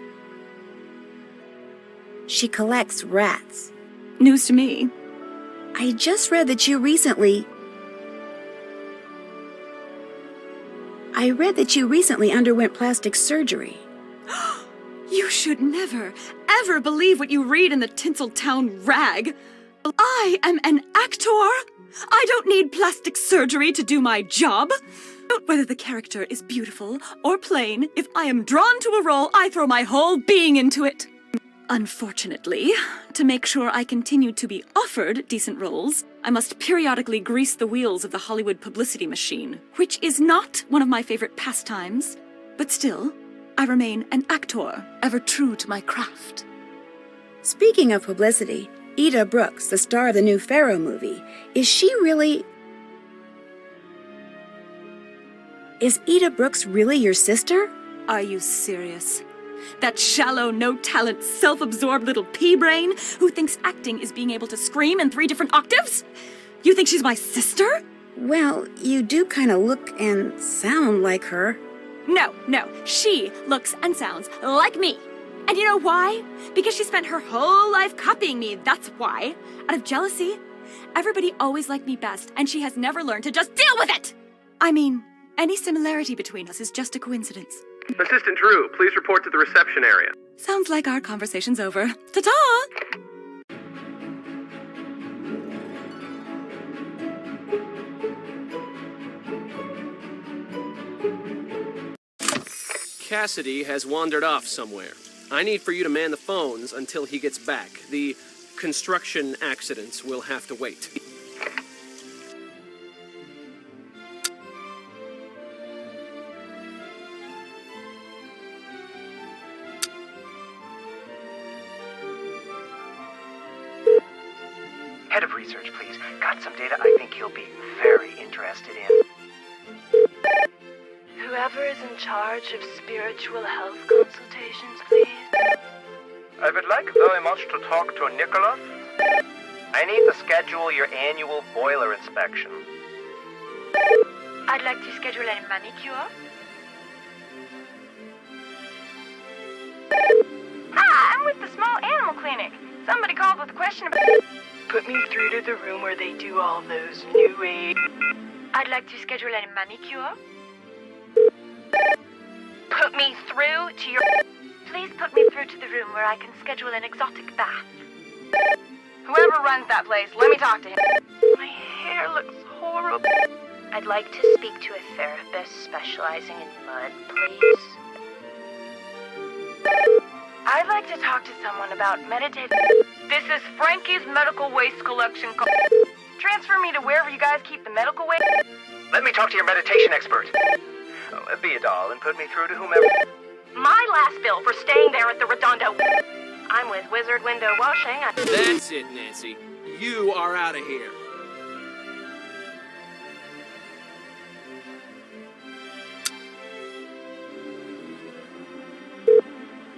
She collects rats. News to me. I just read that you recently... underwent plastic surgery. You should never, ever believe what you read in the Tinseltown rag. I am an actor. I don't need plastic surgery to do my job. Whether the character is beautiful or plain, if I am drawn to a role, I throw my whole being into it. Unfortunately, to make sure I continue to be offered decent roles, I must periodically grease the wheels of the Hollywood publicity machine, which is not one of my favorite pastimes. But still, I remain an actor, ever true to my craft. Speaking of publicity, Ida Brooks, the star of the new Pharaoh movie, is Ida Brooks really your sister? Are you serious? That shallow, no-talent, self-absorbed little pea-brain who thinks acting is being able to scream in 3 different octaves? You think she's my sister? Well, you do kind of look and sound like her. No. She looks and sounds like me. And you know why? Because she spent her whole life copying me, that's why. Out of jealousy. Everybody always liked me best, and she has never learned to just deal with it! I mean, any similarity between us is just a coincidence. Assistant Drew, please report to the reception area. Sounds like our conversation's over. Ta-ta! Cassidy has wandered off somewhere. I need for you to man the phones until he gets back. The construction accidents will have to wait. Head of research, please. Got some data I think you'll be very interested in. Whoever is in charge of spiritual health consultations, please. I would like very much to talk to Nicholas. I need to schedule your annual boiler inspection. I'd like to schedule a manicure. Hi, I'm with the small animal clinic. Somebody called with a question about... Put me through to the room where they do all those new age... I'd like to schedule a manicure. Put me through to your... Please put me through to the room where I can schedule an exotic bath. Whoever runs that place, let me talk to him. My hair looks horrible. I'd like to speak to a therapist specializing in mud, please. I'd like to talk to someone about meditative... This is Frankie's medical waste collection. Transfer me to wherever you guys keep the medical waste. Let me talk to your meditation expert. Be a doll and put me through to whomever. My last bill for staying there at the Redondo. I'm with Wizard Window Washing. That's it, Nancy. You are out of here.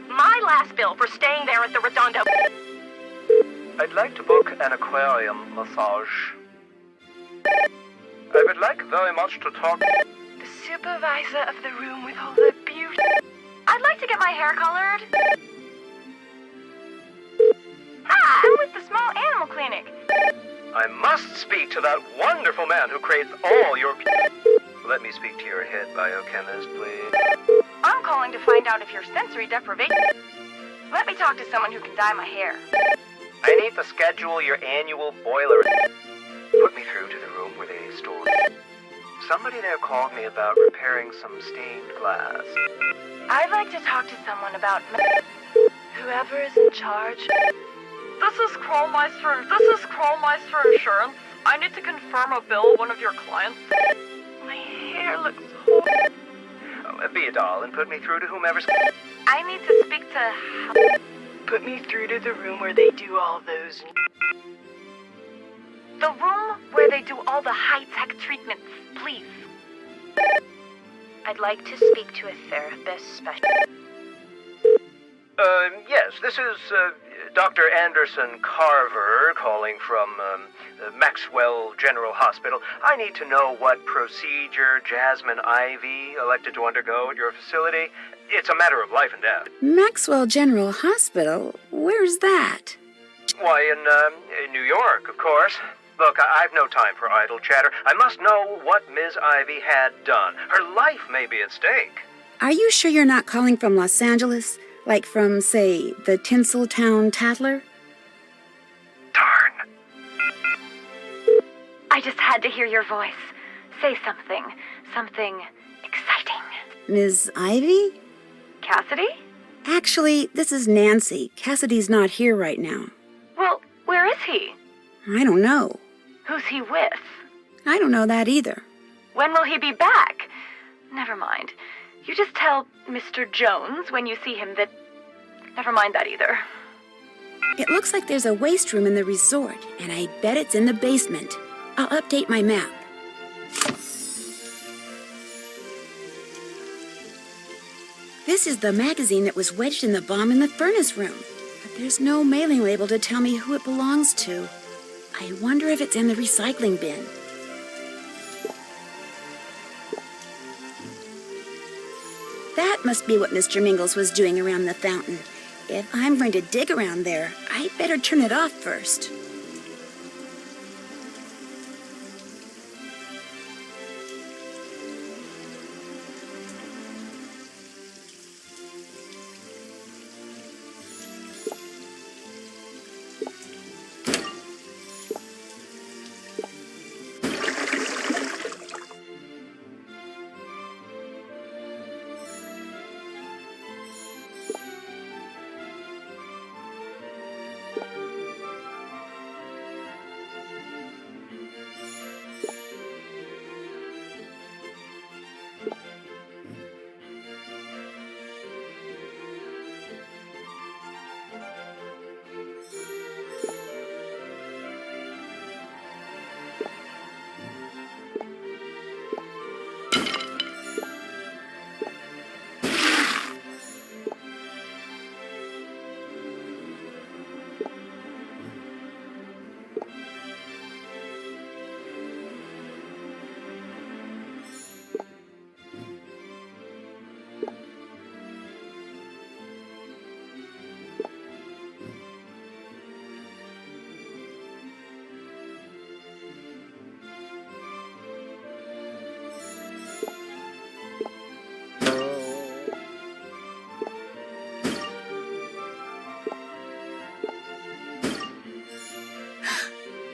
My last bill for staying there at the Redondo. I'd like to book an aquarium massage. I would like very much to talk. The supervisor of the room with all the beauty. I'd like to get my hair colored. Hi, I'm with the small animal clinic. I must speak to that wonderful man who creates all your... Let me speak to your head biochemist, please. I'm calling to find out if you're sensory deprivation. Let me talk to someone who can dye my hair. I need to schedule your annual boiler. Put me through to the room where they store... Somebody there called me about repairing some stained glass. I'd like to talk to someone about whoever is in charge. This is Krollmeister Insurance. I need to confirm a bill one of your clients. My hair looks horrible. Be a doll and put me through to whomever's... I need to speak to... Put me through to the room where they do all those... The room where they do all the high-tech treatments, please. I'd like to speak to a therapist specialist. Yes, this is Dr. Anderson Carver calling from Maxwell General Hospital. I need to know what procedure Jasmine Ivy elected to undergo at your facility. It's a matter of life and death. Maxwell General Hospital? Where's that? Why, in New York, of course. Look, I've no time for idle chatter. I must know what Ms. Ivy had done. Her life may be at stake. Are you sure you're not calling from Los Angeles? Like from, say, the Tinseltown Tattler? Darn. I just had to hear your voice. Say something. Something exciting. Ms. Ivy? Cassidy? Actually, this is Nancy. Cassidy's not here right now. Well, where is he? I don't know. Who's he with? I don't know that either. When will he be back? Never mind. You just tell Mr. Jones when you see him that... Never mind that either. It looks like there's a waste room in the resort, and I bet it's in the basement. I'll update my map. This is the magazine that was wedged in the bomb in the furnace room. But there's no mailing label to tell me who it belongs to. I wonder if it's in the recycling bin. That must be what Mr. Mingles was doing around the fountain. If I'm going to dig around there, I'd better turn it off first.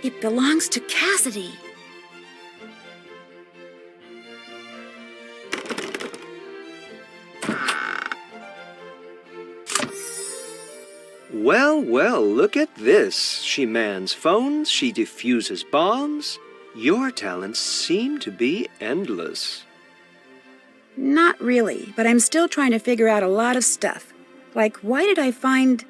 It belongs to Cassidy. Well, well, look at this. She mans phones, she defuses bombs. Your talents seem to be endless. Not really, but I'm still trying to figure out a lot of stuff. Like, why did I find...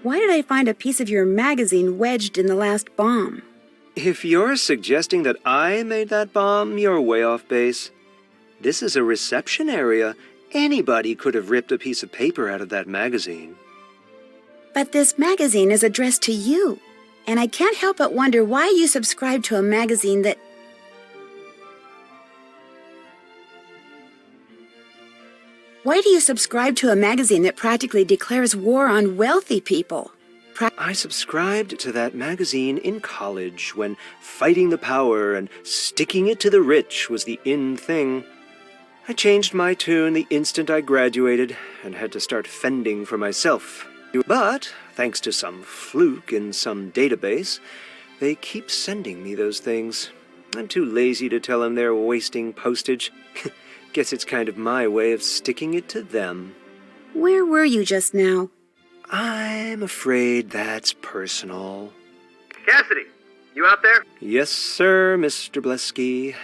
Why did I find a piece of your magazine wedged in the last bomb? If you're suggesting that I made that bomb, you're way off base. This is a reception area. Anybody could have ripped a piece of paper out of that magazine. But this magazine is addressed to you, and I can't help but wonder why you subscribe to a magazine that... Why do you subscribe to a magazine that practically declares war on wealthy people? I subscribed to that magazine in college when fighting the power and sticking it to the rich was the in thing. I changed my tune the instant I graduated and had to start fending for myself. But, thanks to some fluke in some database, they keep sending me those things. I'm too lazy to tell them they're wasting postage. Guess it's kind of my way of sticking it to them. Where were you just now? I'm afraid that's personal. Cassidy, you out there? Yes, sir, Mr. Blesky.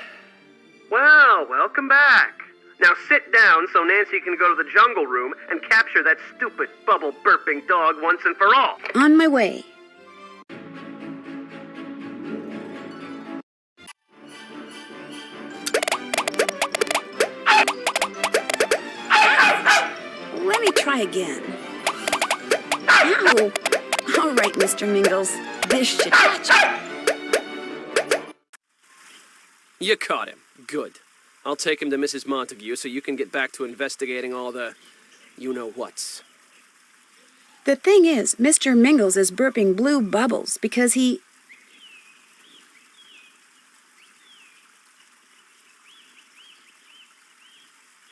Well, welcome back. Now sit down so Nancy can go to the jungle room and capture that stupid bubble burping dog once and for all. On my way. Let me try again. Ow! All right, Mr. Mingles. This should catch him. You caught him. Good. I'll take him to Mrs. Montague so you can get back to investigating all the you-know-whats. The thing is, Mr. Mingles is burping blue bubbles because he...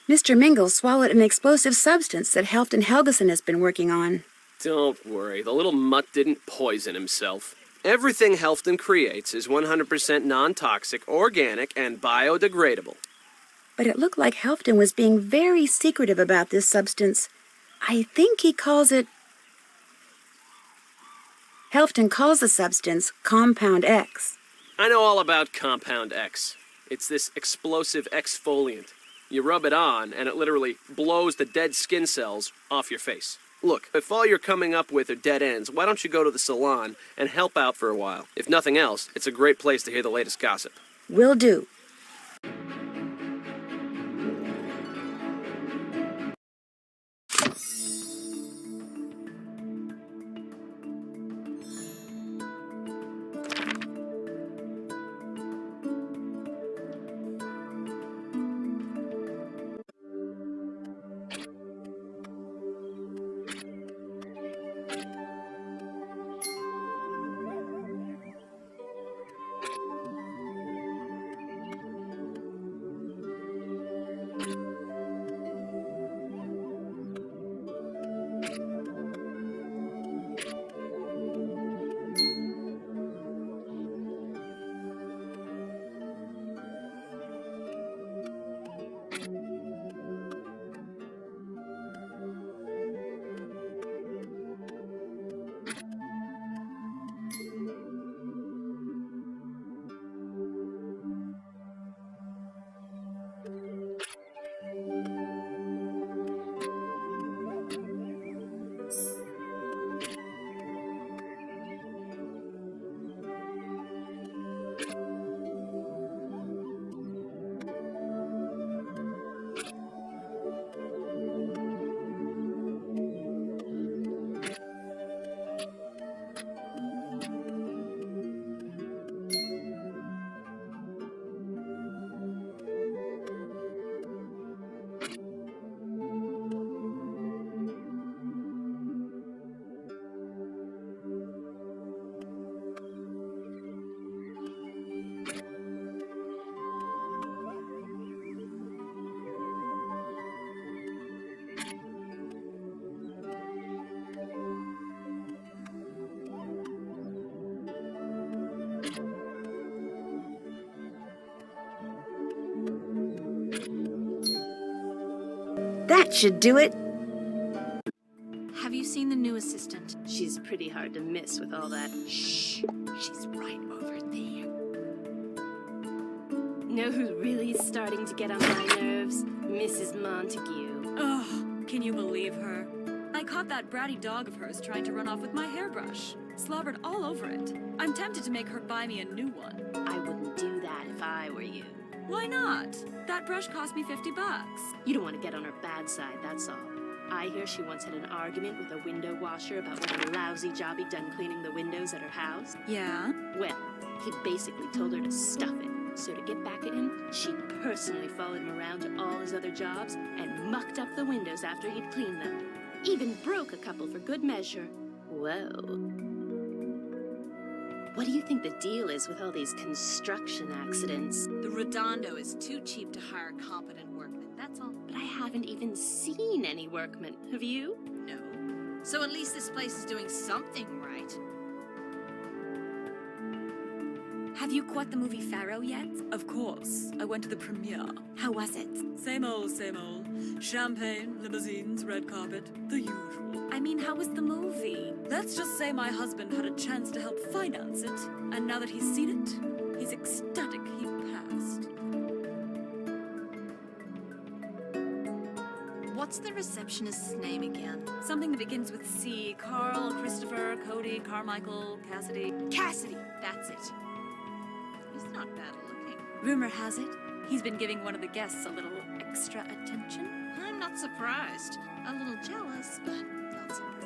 Mr. Mingles swallowed an explosive substance that Helfton Helgeson has been working on. Don't worry, the little mutt didn't poison himself. Everything Helfton creates is 100% non-toxic, organic, and biodegradable. But it looked like Helfton was being very secretive about this substance. I think he calls it... Helfton calls the substance Compound X. I know all about Compound X. It's this explosive exfoliant. You rub it on, and it literally blows the dead skin cells off your face. Look, if all you're coming up with are dead ends, why don't you go to the salon and help out for a while? If nothing else, it's a great place to hear the latest gossip. Will do. That should do it. Have you seen the new assistant? She's pretty hard to miss with all that. Shh, she's right over there. Know who's really starting to get on my nerves? Mrs. Montague. Oh, can you believe her? I called caught that bratty dog of hers trying to run off with my hairbrush. Slobbered all over it. I'm tempted to make her buy me a new one. I wouldn't do that if I were you. Why not? That brush cost me $50. You don't want to get on her bad side, that's all. I hear she once had an argument with a window washer about what a lousy job he'd done cleaning the windows at her house. Yeah? Well, he basically told her to stuff it. So to get back at him, she personally followed him around to all his other jobs and mucked up the windows after he'd cleaned them. Even broke a couple for good measure. Whoa. What do you think the deal is with all these construction accidents? The Redondo is too cheap to hire competent workmen, that's all. But I haven't even seen any workmen. Have you? No. So at least this place is doing something right. Have you caught the movie Pharaoh yet? Of course. I went to the premiere. How was it? Same old, same old. Champagne, limousines, red carpet, the usual. I mean, how was the movie? Let's just say my husband had a chance to help finance it, and now that he's seen it, he's ecstatic he passed. What's the receptionist's name again? Something that begins with C. Carl, Christopher, Cody, Carmichael, Cassidy. Cassidy, that's it. He's not bad looking. Rumor has it, he's been giving one of the guests a little extra attention. I'm not surprised. A little jealous, but not surprised.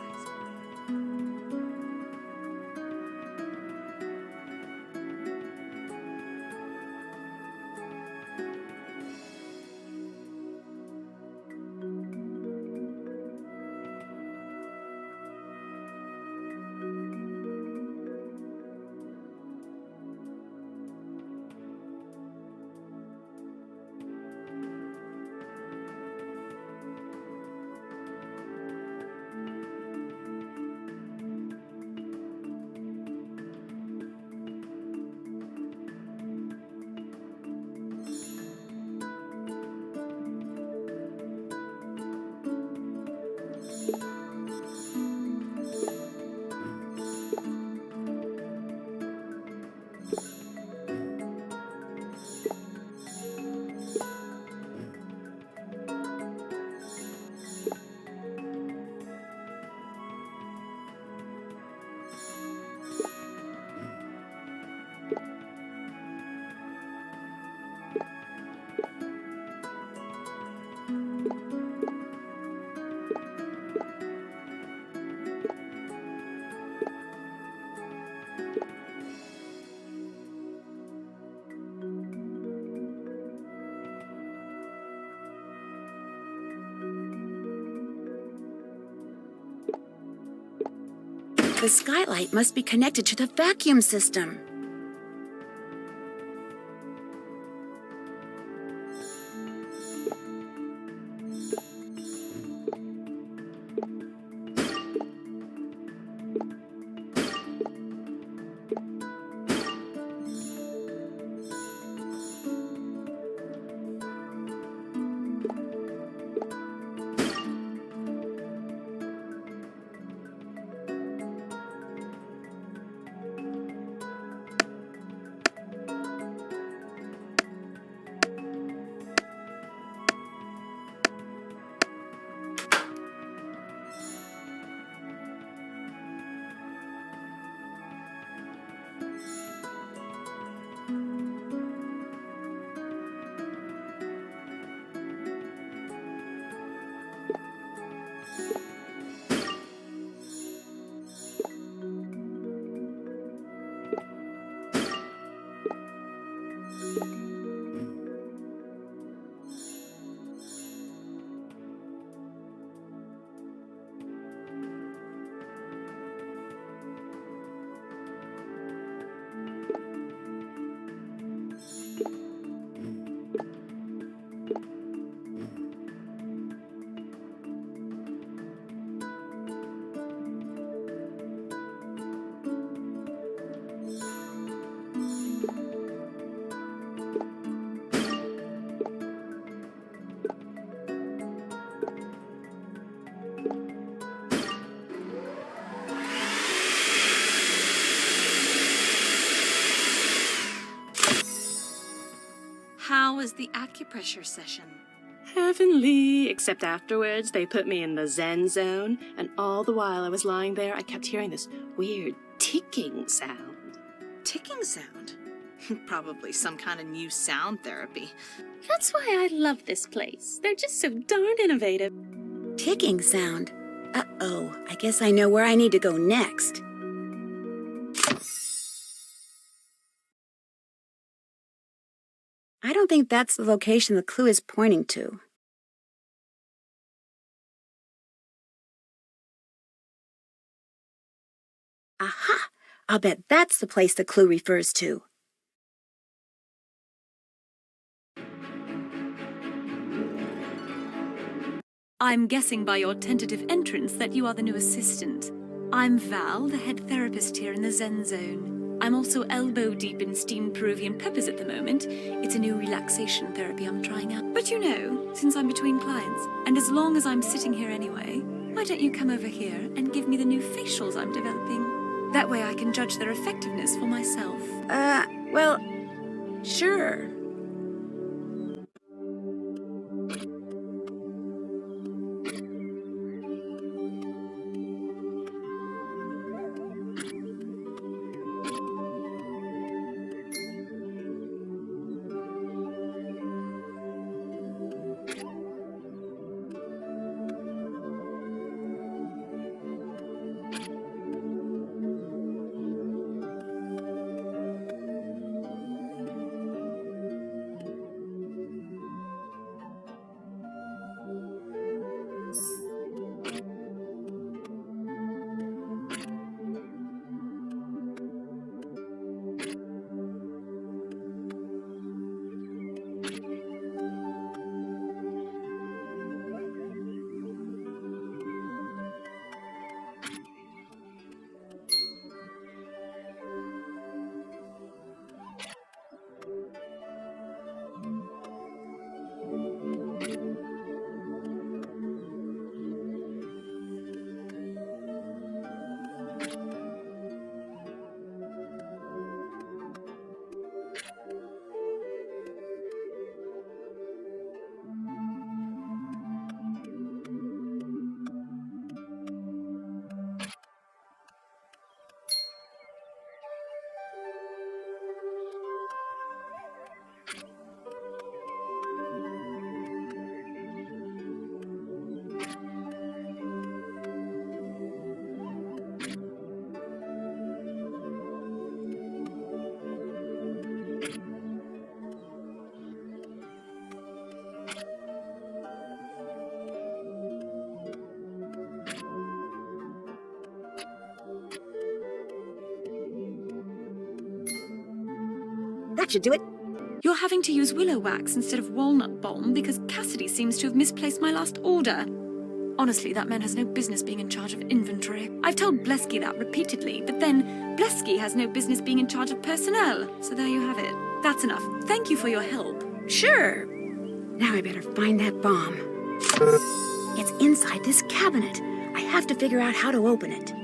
The skylight must be connected to the vacuum system. How was the acupressure session? Heavenly, except afterwards they put me in the Zen zone, and all the while I was lying there, I kept hearing this weird ticking sound. Ticking sound? Probably some kind of new sound therapy. That's why I love this place. They're just so darn innovative. Ticking sound. Uh-oh, I guess I know where I need to go next. I don't think that's the location the clue is pointing to. Aha! I'll bet that's the place the clue refers to. I'm guessing by your tentative entrance that you are the new assistant. I'm Val, the head therapist here in the Zen Zone. I'm also elbow deep in steamed Peruvian peppers at the moment. It's a new relaxation therapy I'm trying out. But you know, since I'm between clients, and as long as I'm sitting here anyway, why don't you come over here and give me the new facials I'm developing? That way I can judge their effectiveness for myself. Well, sure. That should do it. You're having to use willow wax instead of walnut balm because Cassidy seems to have misplaced my last order. Honestly, that man has no business being in charge of inventory. I've told Blesky that repeatedly, but then Blesky has no business being in charge of personnel. So there you have it. That's enough. Thank you for your help. Sure. Now I better find that bomb. It's inside this cabinet. I have to figure out how to open it.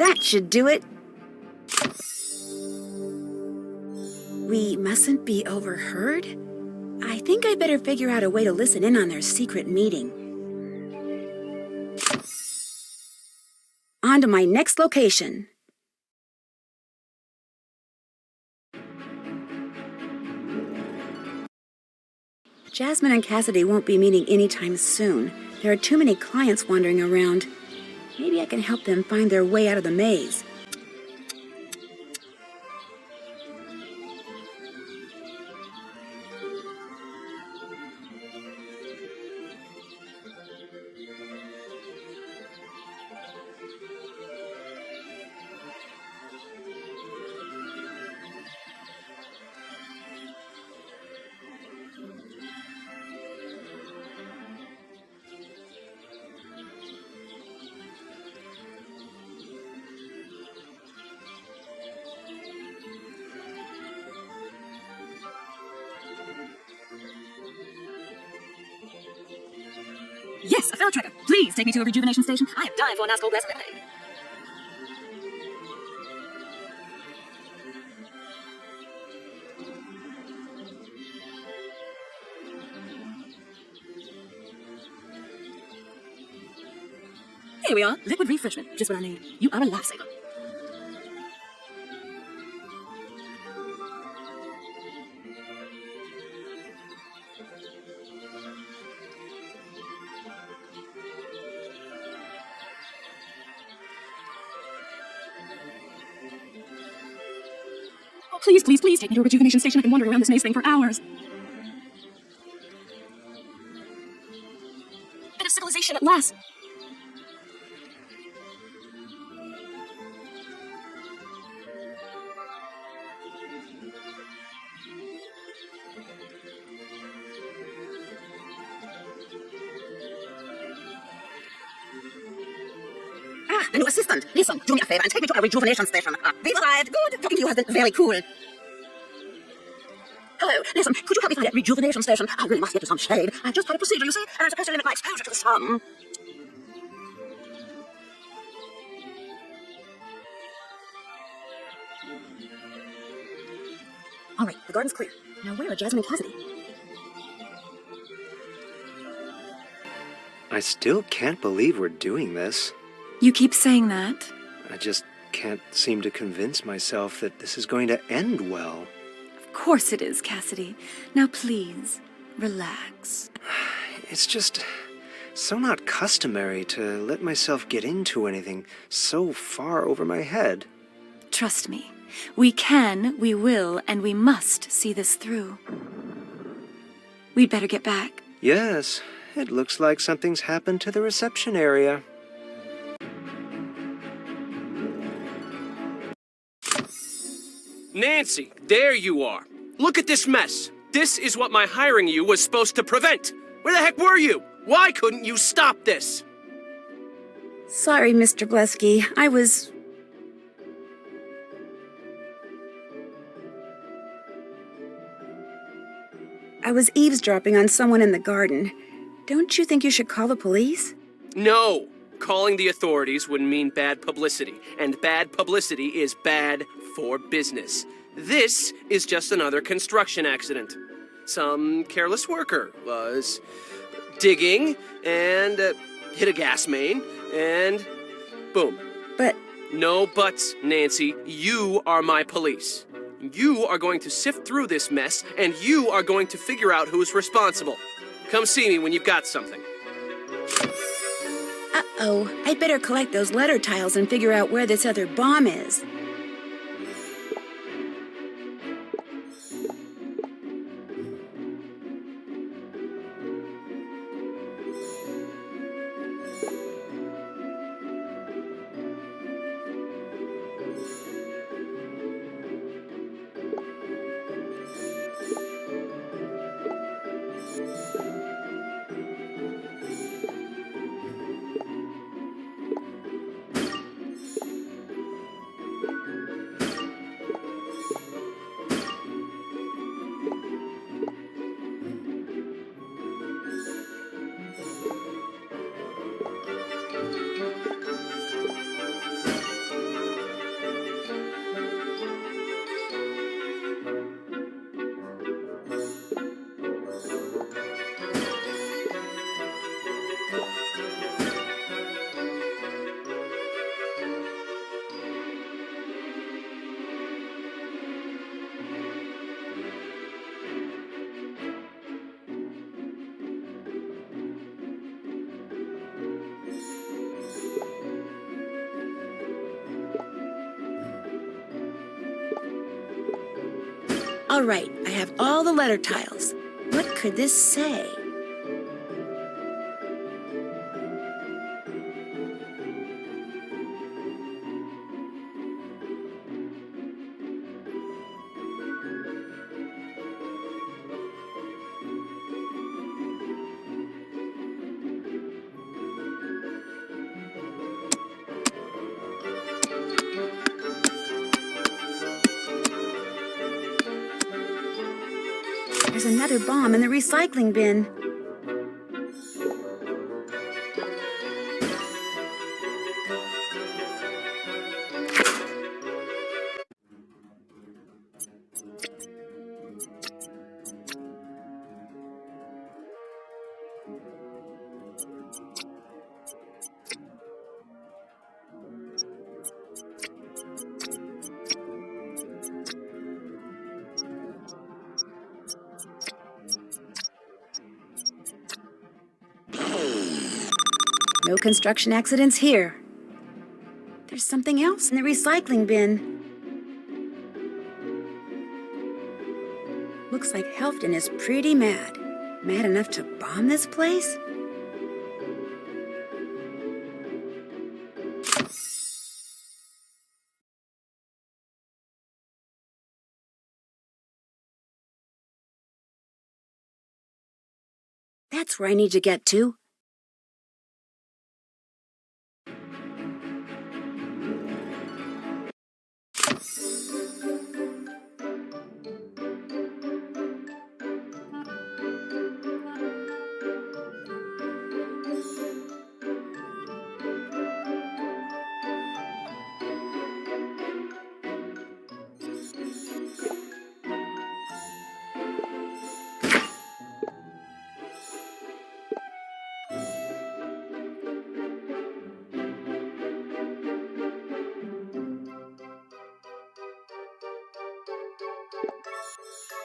That should do it. We mustn't be overheard? I think I'd better figure out a way to listen in on their secret meeting. On to my next location. Jasmine and Cassidy won't be meeting anytime soon. There are too many clients wandering around. Maybe I can help them find their way out of the maze. Yes, a fellow trekker. Please take me to a rejuvenation station. I am dying for a nice cold glass of lemonade. Here we are. Liquid refreshment. Just what I need. You are a lifesaver. Please, please, please take me to a rejuvenation station. I've been wandering around this maze thing for hours. Bit of civilization at last. The new assistant. Listen, do me a favor and take me to a rejuvenation station. We've arrived. Good. Talking to you has been very cool. Hello. Listen, could you help me find a rejuvenation station? I really must get to some shade. I just had a procedure, you see, and I'm supposed to limit my exposure to the sun. All right, the garden's clear. Now where are Jasmine and Cassidy? I still can't believe we're doing this. You keep saying that. I just can't seem to convince myself that this is going to end well. Of course it is, Cassidy. Now please, relax. It's just so not customary to let myself get into anything so far over my head. Trust me. We can, we will, and we must see this through. We'd better get back. Yes, it looks like something's happened to the reception area. Nancy, there you are. Look at this mess. This is what my hiring you was supposed to prevent. Where the heck were you? Why couldn't you stop this? Sorry, Mr. Blesky. I was eavesdropping on someone in the garden. Don't you think you should call the police? No. Calling the authorities would mean bad publicity, and bad publicity is bad for business. This is just another construction accident. Some careless worker was digging and hit a gas main, and boom. But... No buts, Nancy. You are my police. You are going to sift through this mess, and you are going to figure out who's responsible. Come see me when you've got something. Uh-oh. I'd better collect those letter tiles and figure out where this other bomb is. All right, I have all the letter tiles. What could this say? There's another bomb in the recycling bin. No construction accidents here. There's something else in the recycling bin. Looks like Helfton is pretty mad. Mad enough to bomb this place? That's where I need to get to.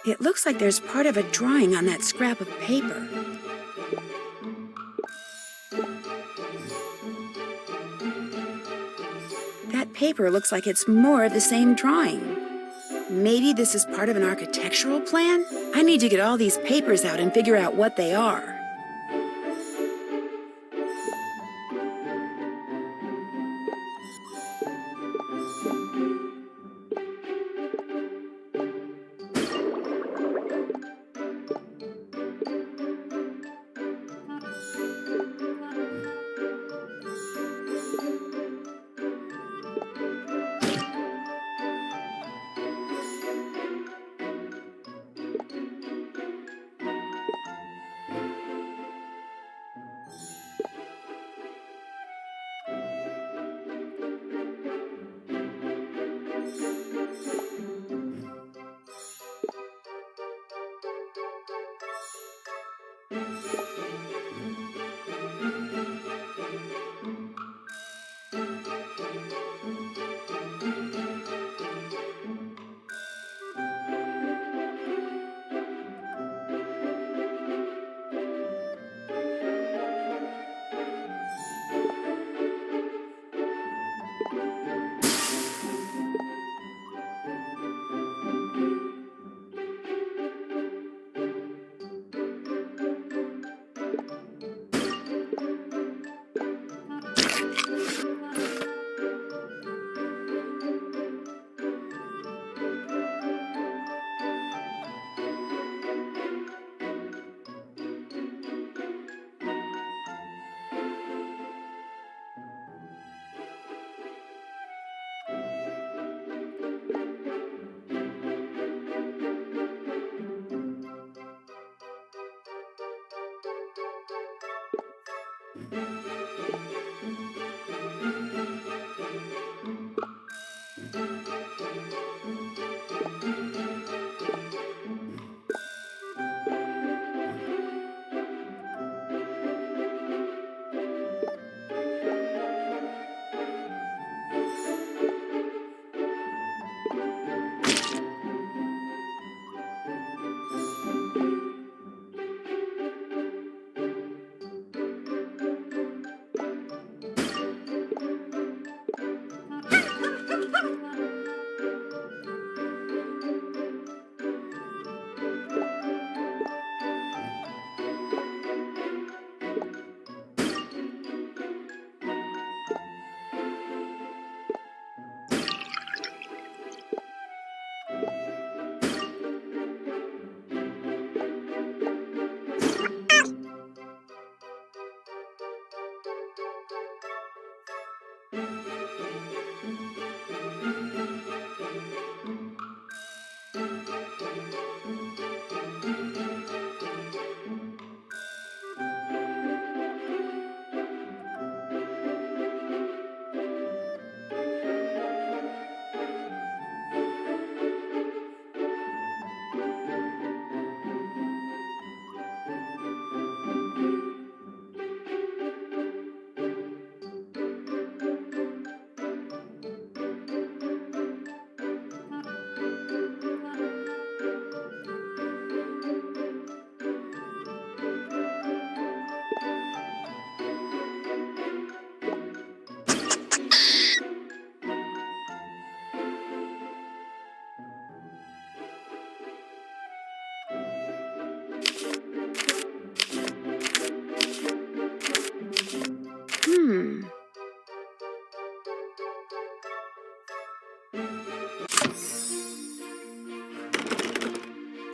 It looks like there's part of a drawing on that scrap of paper. That paper looks like it's more of the same drawing. Maybe this is part of an architectural plan? I need to get all these papers out and figure out what they are.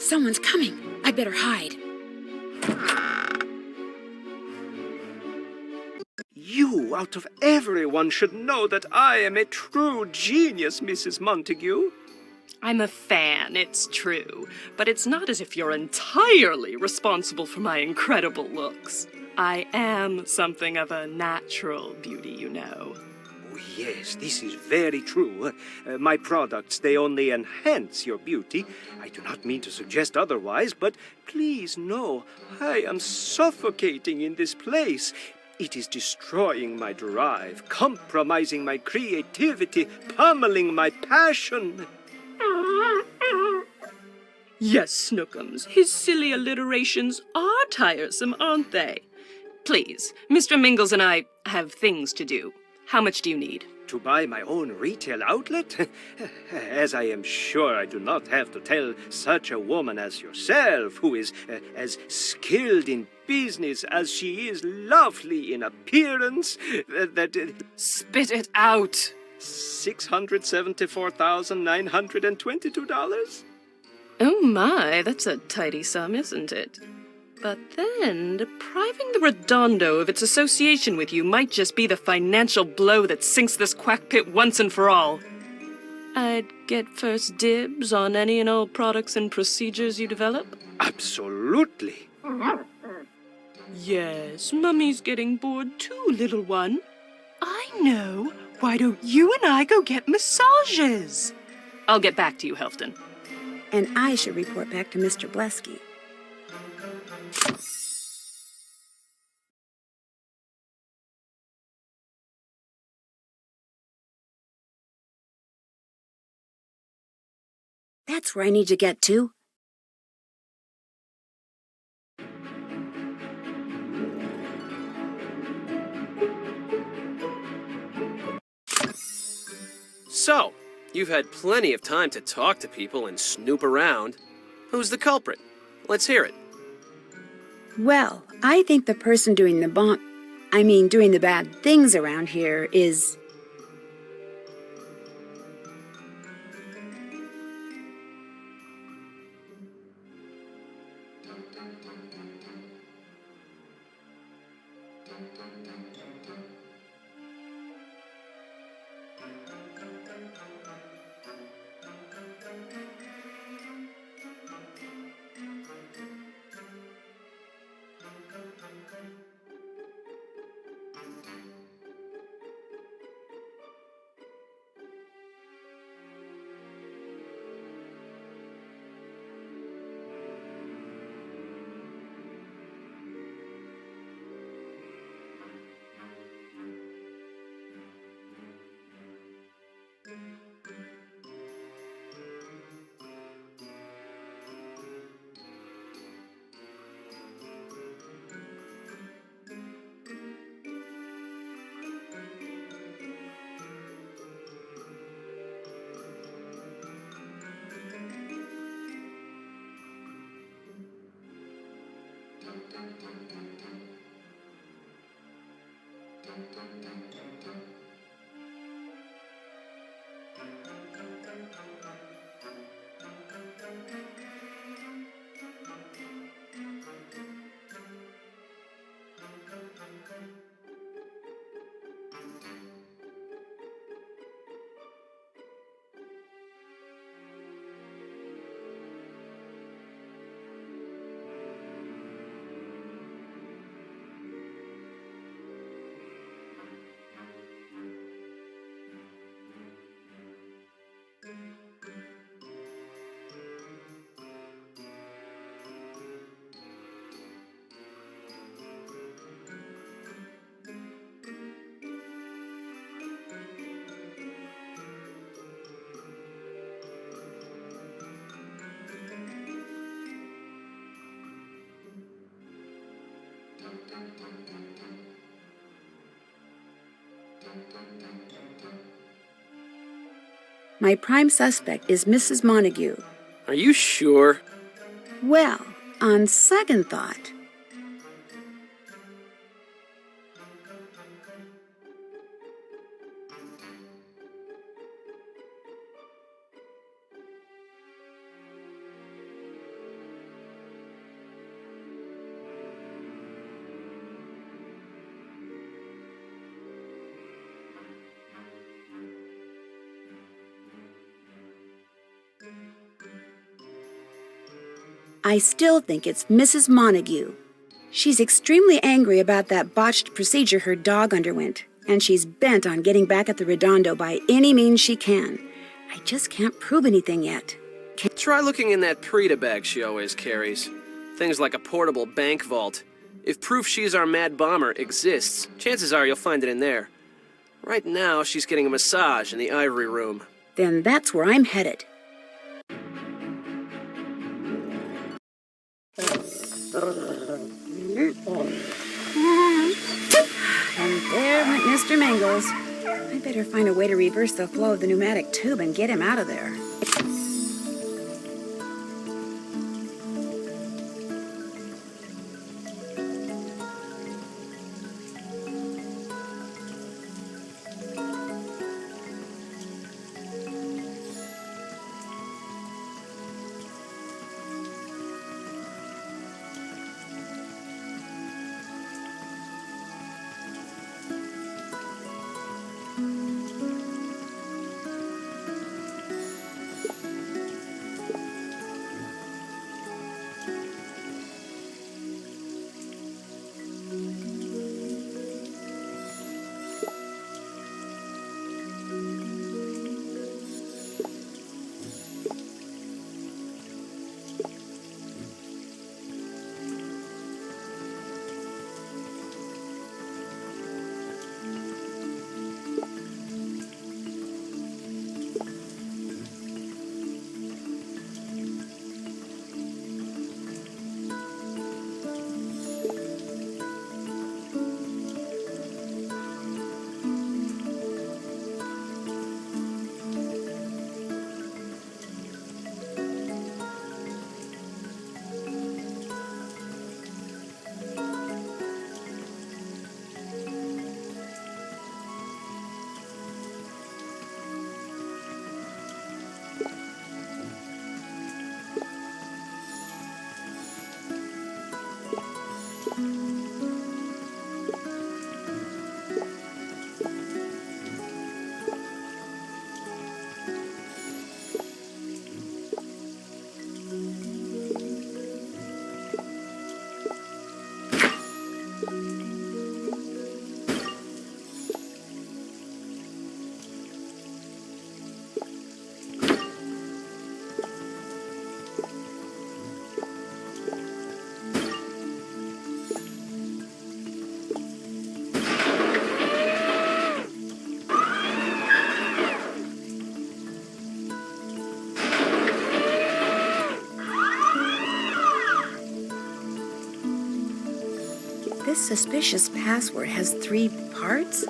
Someone's coming. I better hide. You, out of everyone, should know that I am a true genius, Mrs. Montague. I'm a fan, it's true, but it's not as if you're entirely responsible for my incredible looks. I am something of a natural beauty, you know. Oh, yes, this is very true. My products, they only enhance your beauty. I do not mean to suggest otherwise, but please know, I am suffocating in this place. It is destroying my drive, compromising my creativity, pummeling my passion. Yes, Snookums, his silly alliterations are tiresome, aren't they? Please, Mr. Mingles and I have things to do. How much do you need? To buy my own retail outlet? As I am sure I do not have to tell such a woman as yourself, who is as skilled in business as she is lovely in appearance, that... Spit it out! $674,922? Oh my, that's a tidy sum, isn't it? But then, depriving the Redondo of its association with you might just be the financial blow that sinks this quack pit once and for all. I'd get first dibs on any and all products and procedures you develop? Absolutely. Yes, Mummy's getting bored too, little one. I know. Why don't you and I go get massages? I'll get back to you, Helfton. And I should report back to Mr. Blesky. That's where I need to get to. So, you've had plenty of time to talk to people and snoop around. Who's the culprit? Let's hear it. Well, I think the person doing the doing the bad things around here is... My prime suspect is Mrs. Montague. Are you sure? Well, on second thought... I still think it's Mrs. Montague. She's extremely angry about that botched procedure her dog underwent, and she's bent on getting back at the Redondo by any means she can. I just can't prove anything yet. Try looking in that Prita bag she always carries. Things like a portable bank vault. If proof she's our mad bomber exists, chances are you'll find it in there. Right now, she's getting a massage in the ivory room. Then that's where I'm headed. And there went Mr. Mangles. I better find a way to reverse the flow of the pneumatic tube and get him out of there. This suspicious password has 3 parts?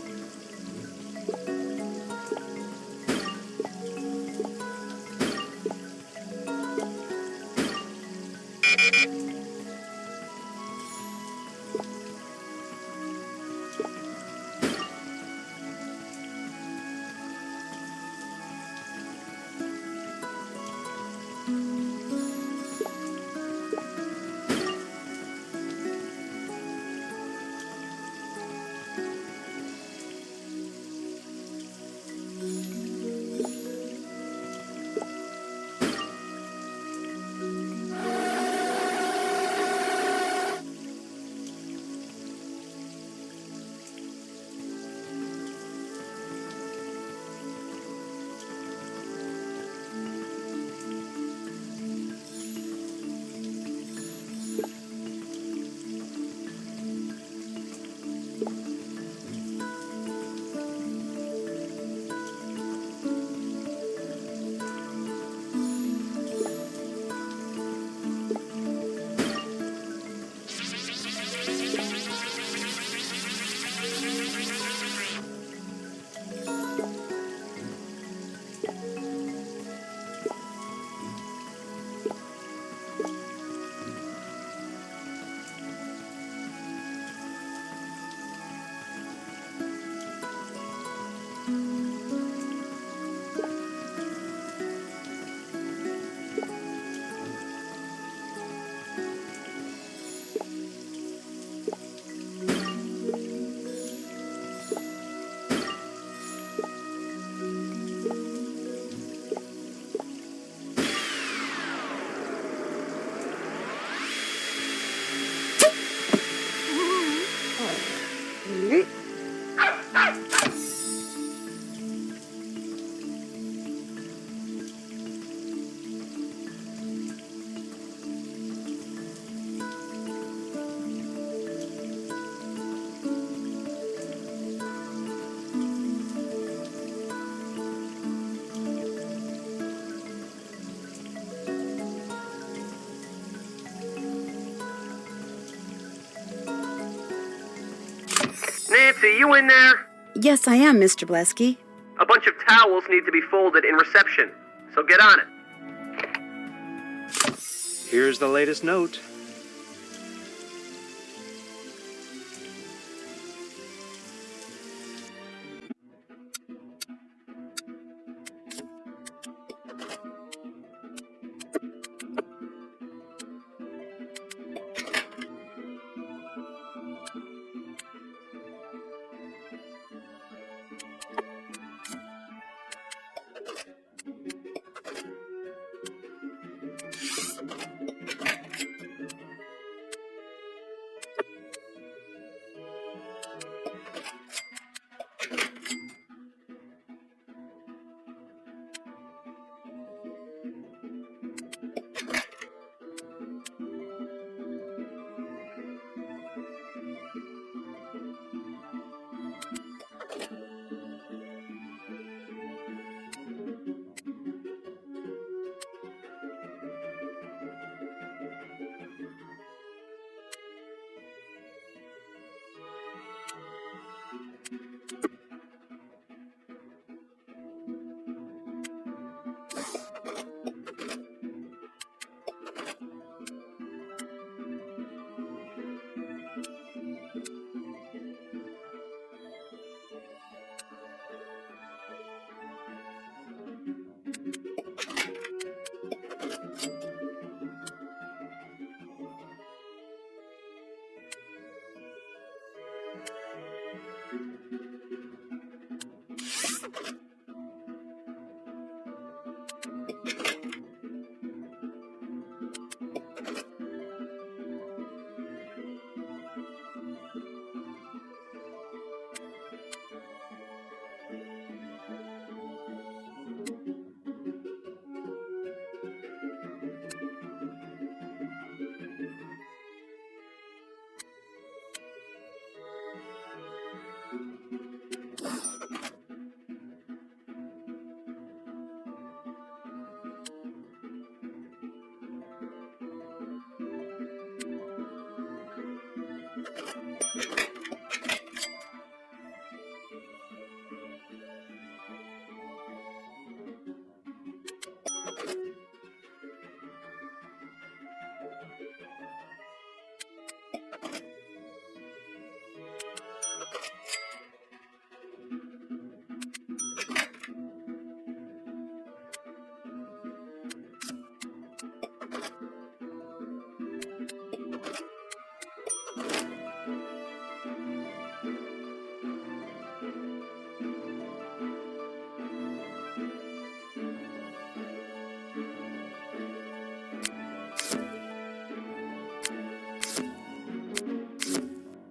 Nancy, you in there? Yes, I am, Mr. Blesky. A bunch of towels need to be folded in reception, so get on it. Here's the latest note.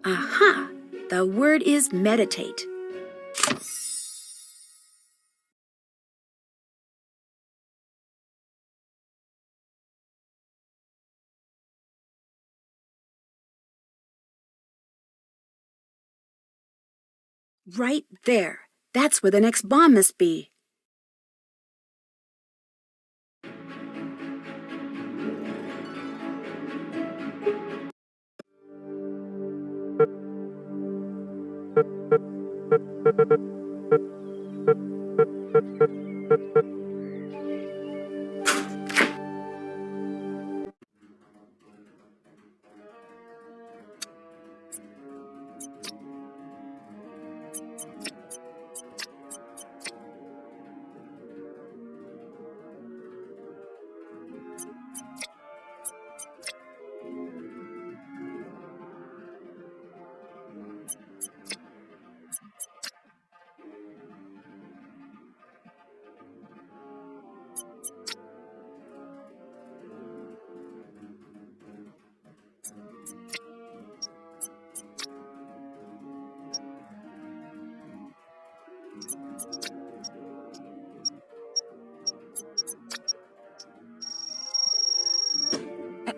Aha! The word is meditate. Right there. That's where the next bomb must be.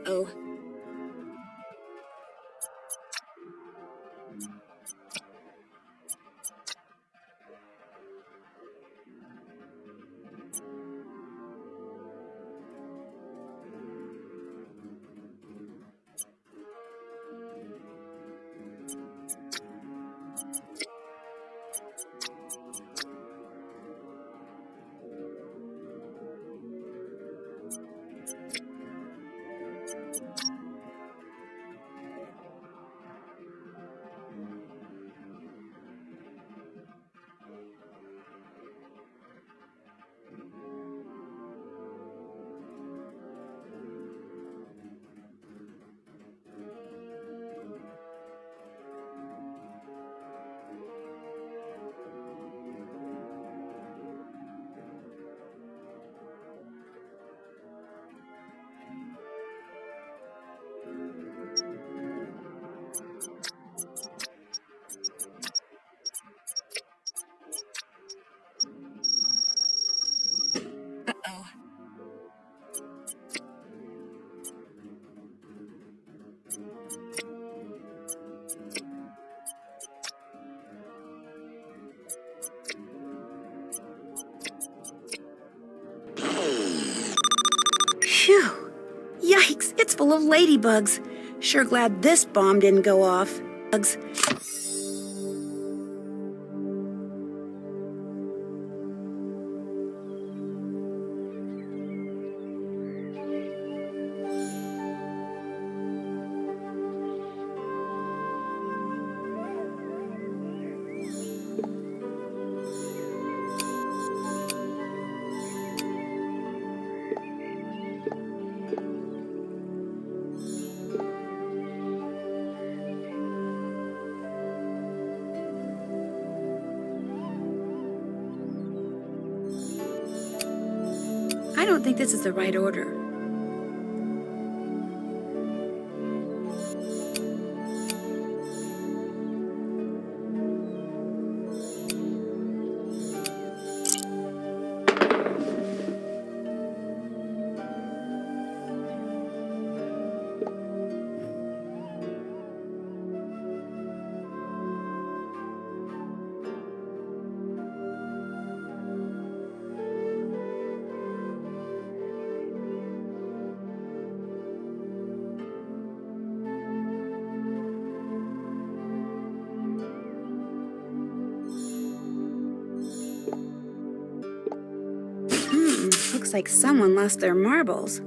Uh-oh. Yikes, it's full of ladybugs. Sure glad this bomb didn't go off. Bugs. I don't think this is the right order. Looks like someone lost their marbles.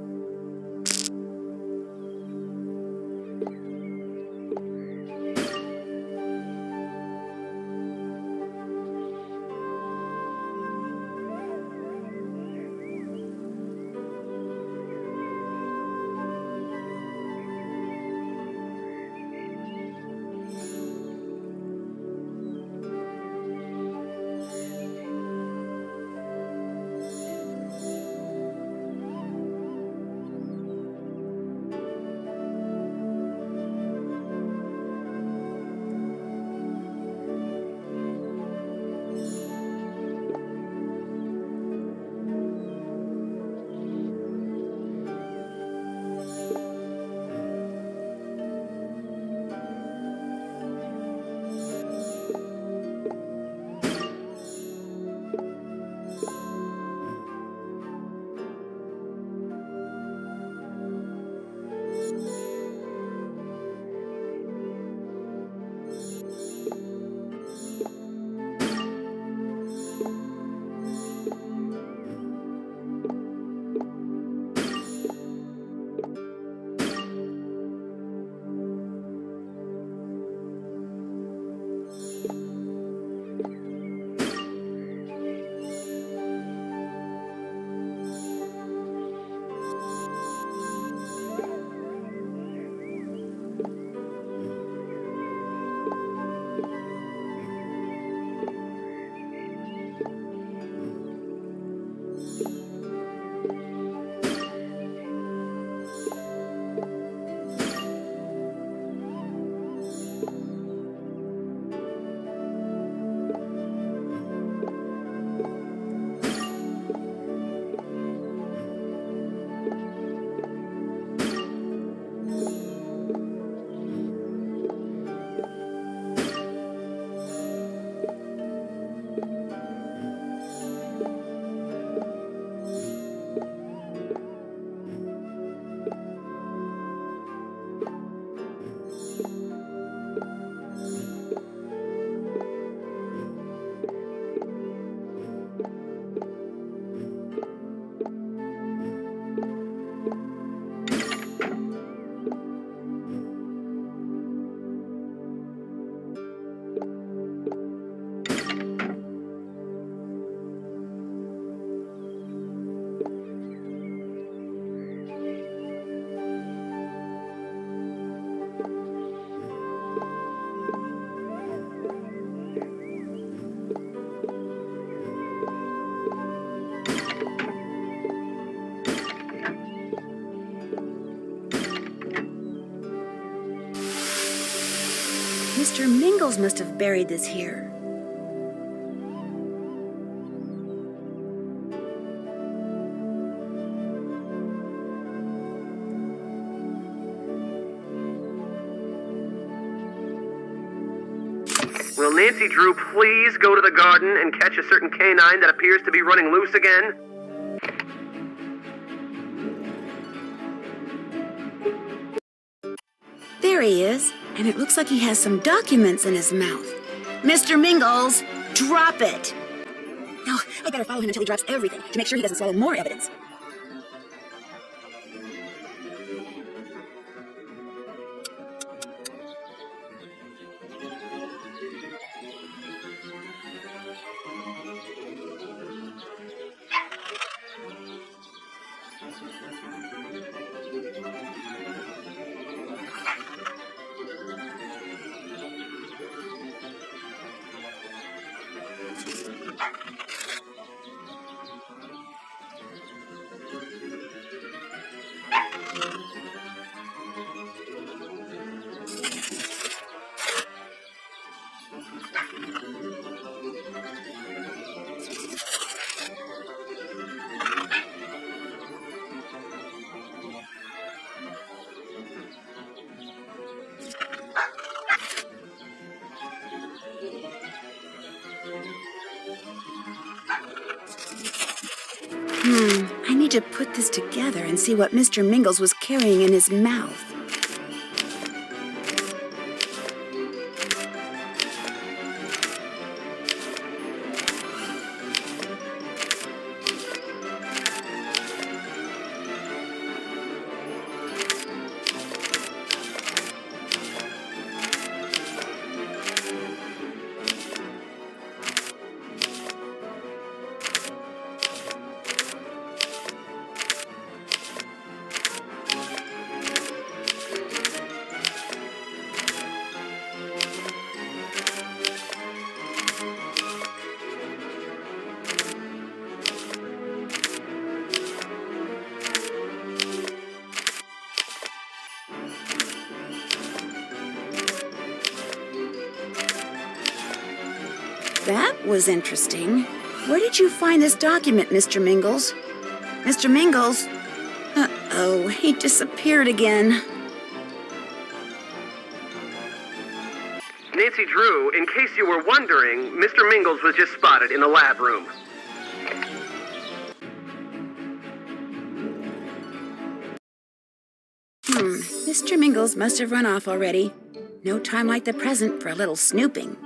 Mr. Mingles must have buried this here. Will Nancy Drew please go to the garden and catch a certain canine that appears to be running loose again? There he is, and it looks like he has some documents in his mouth. Mr. Mingles, drop it! Oh, I better follow him until he drops everything to make sure he doesn't swallow more evidence. I need to put this together and see what Mr. Mingles was carrying in his mouth. That was interesting. Where did you find this document, Mr. Mingles? Mr. Mingles? Uh-oh, he disappeared again. Nancy Drew, in case you were wondering, Mr. Mingles was just spotted in the lab room. Mr. Mingles must have run off already. No time like the present for a little snooping.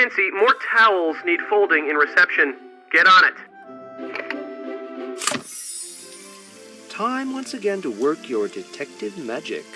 Nancy, more towels need folding in reception. Get on it. Time once again to work your detective magic.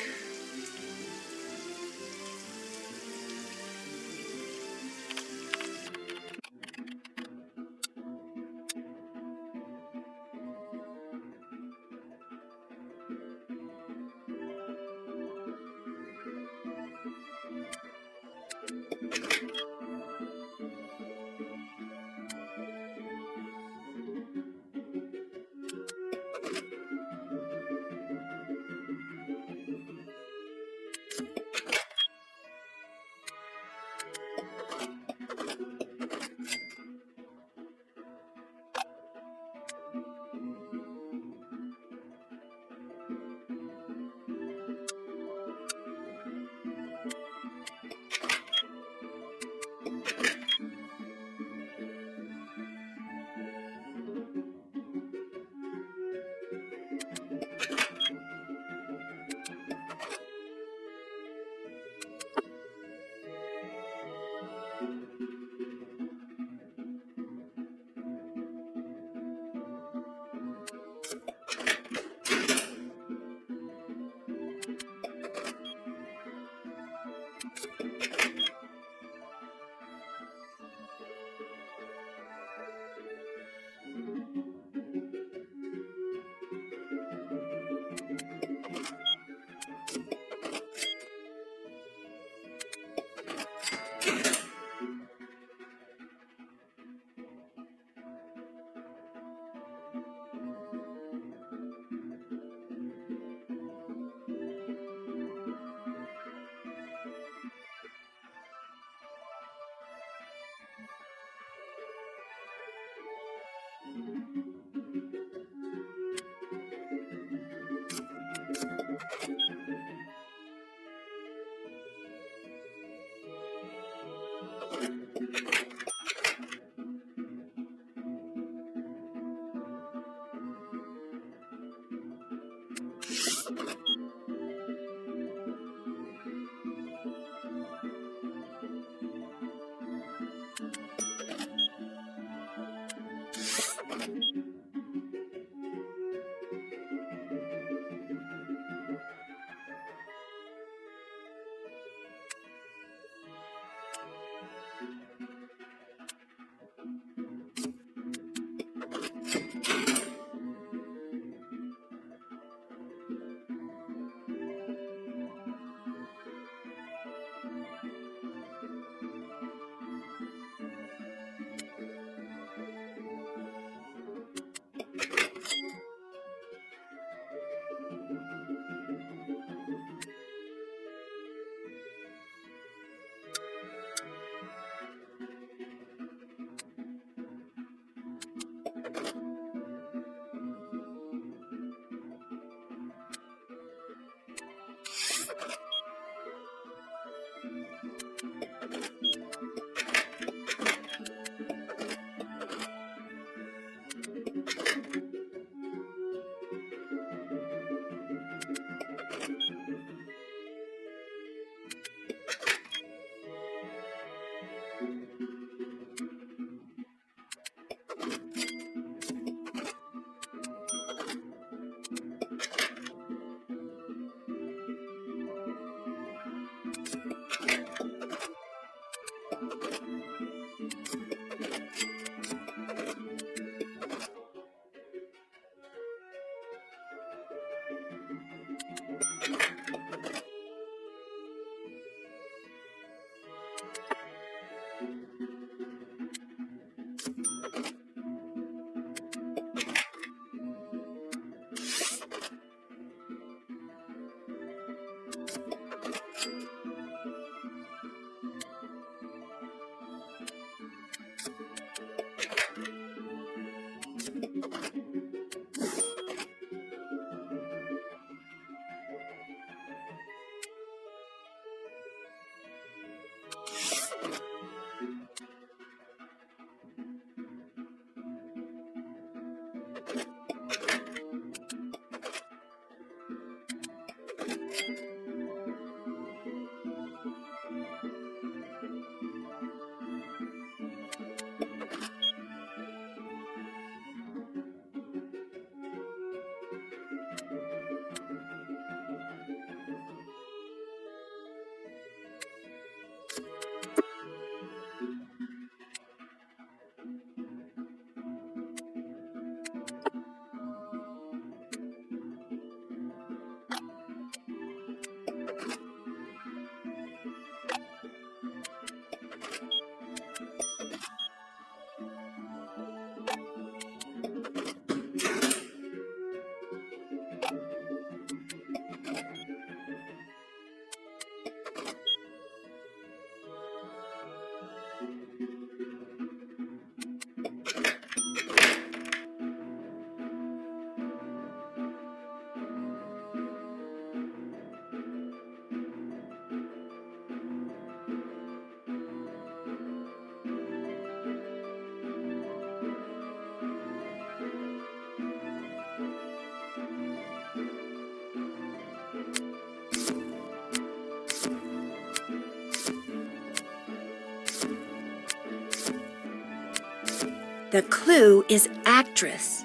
The clue is actress.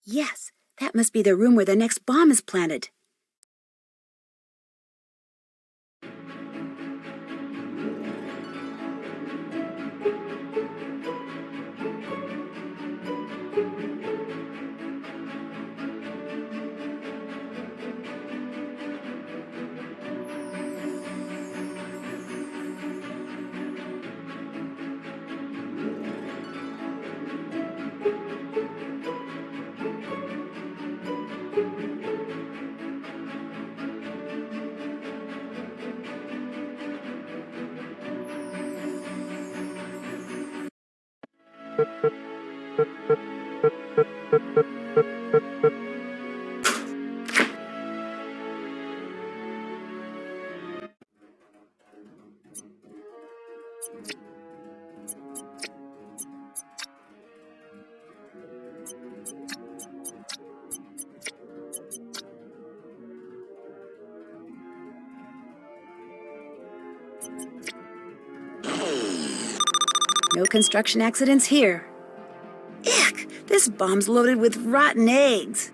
Yes, that must be the room where the next bomb is planted. No construction accidents here. Ick! This bomb's loaded with rotten eggs.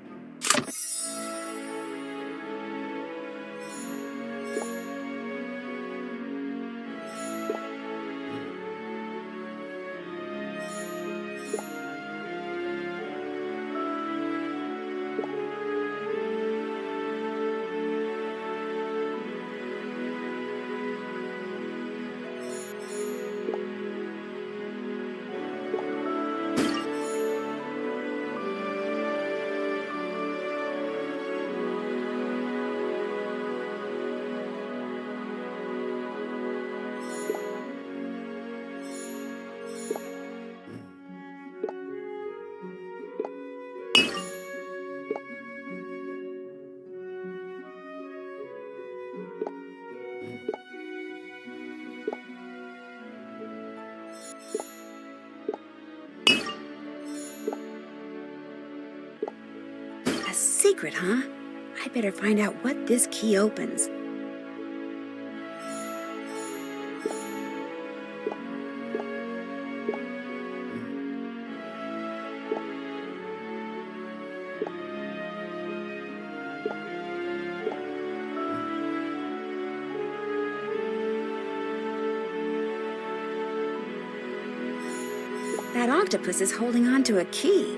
A secret, huh? I better find out what this key opens. That octopus is holding on to a key.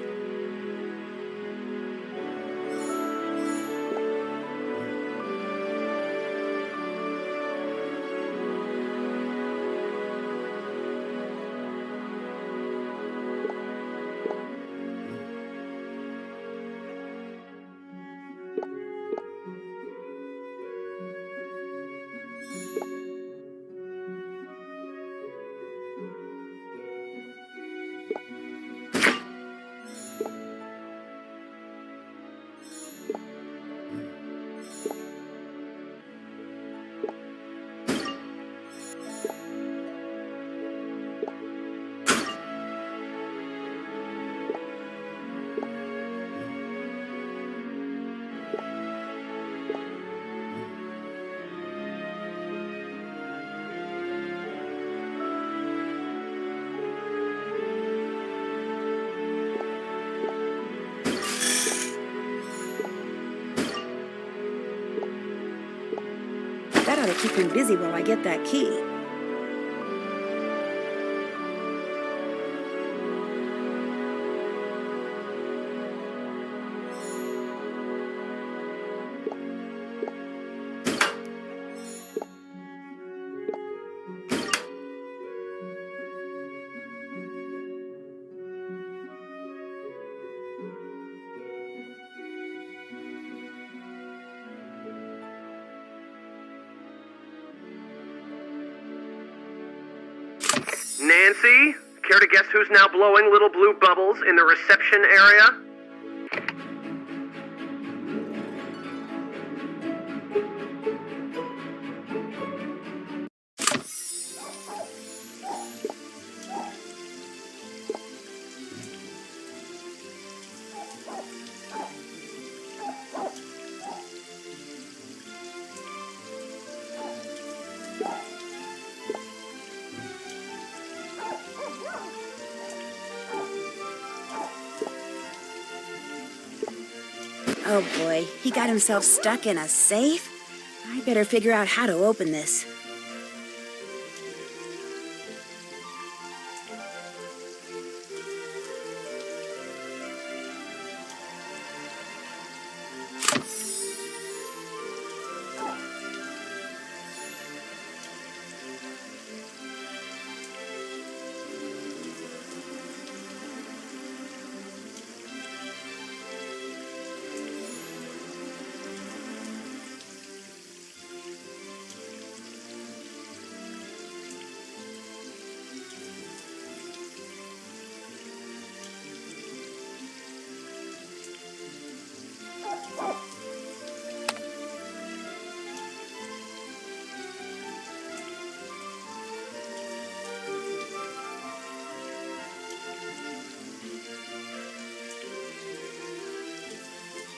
That ought to keep him busy while I get that key. Nancy, care to guess who's now blowing little blue bubbles in the reception area? Oh boy, he got himself stuck in a safe? I better figure out how to open this.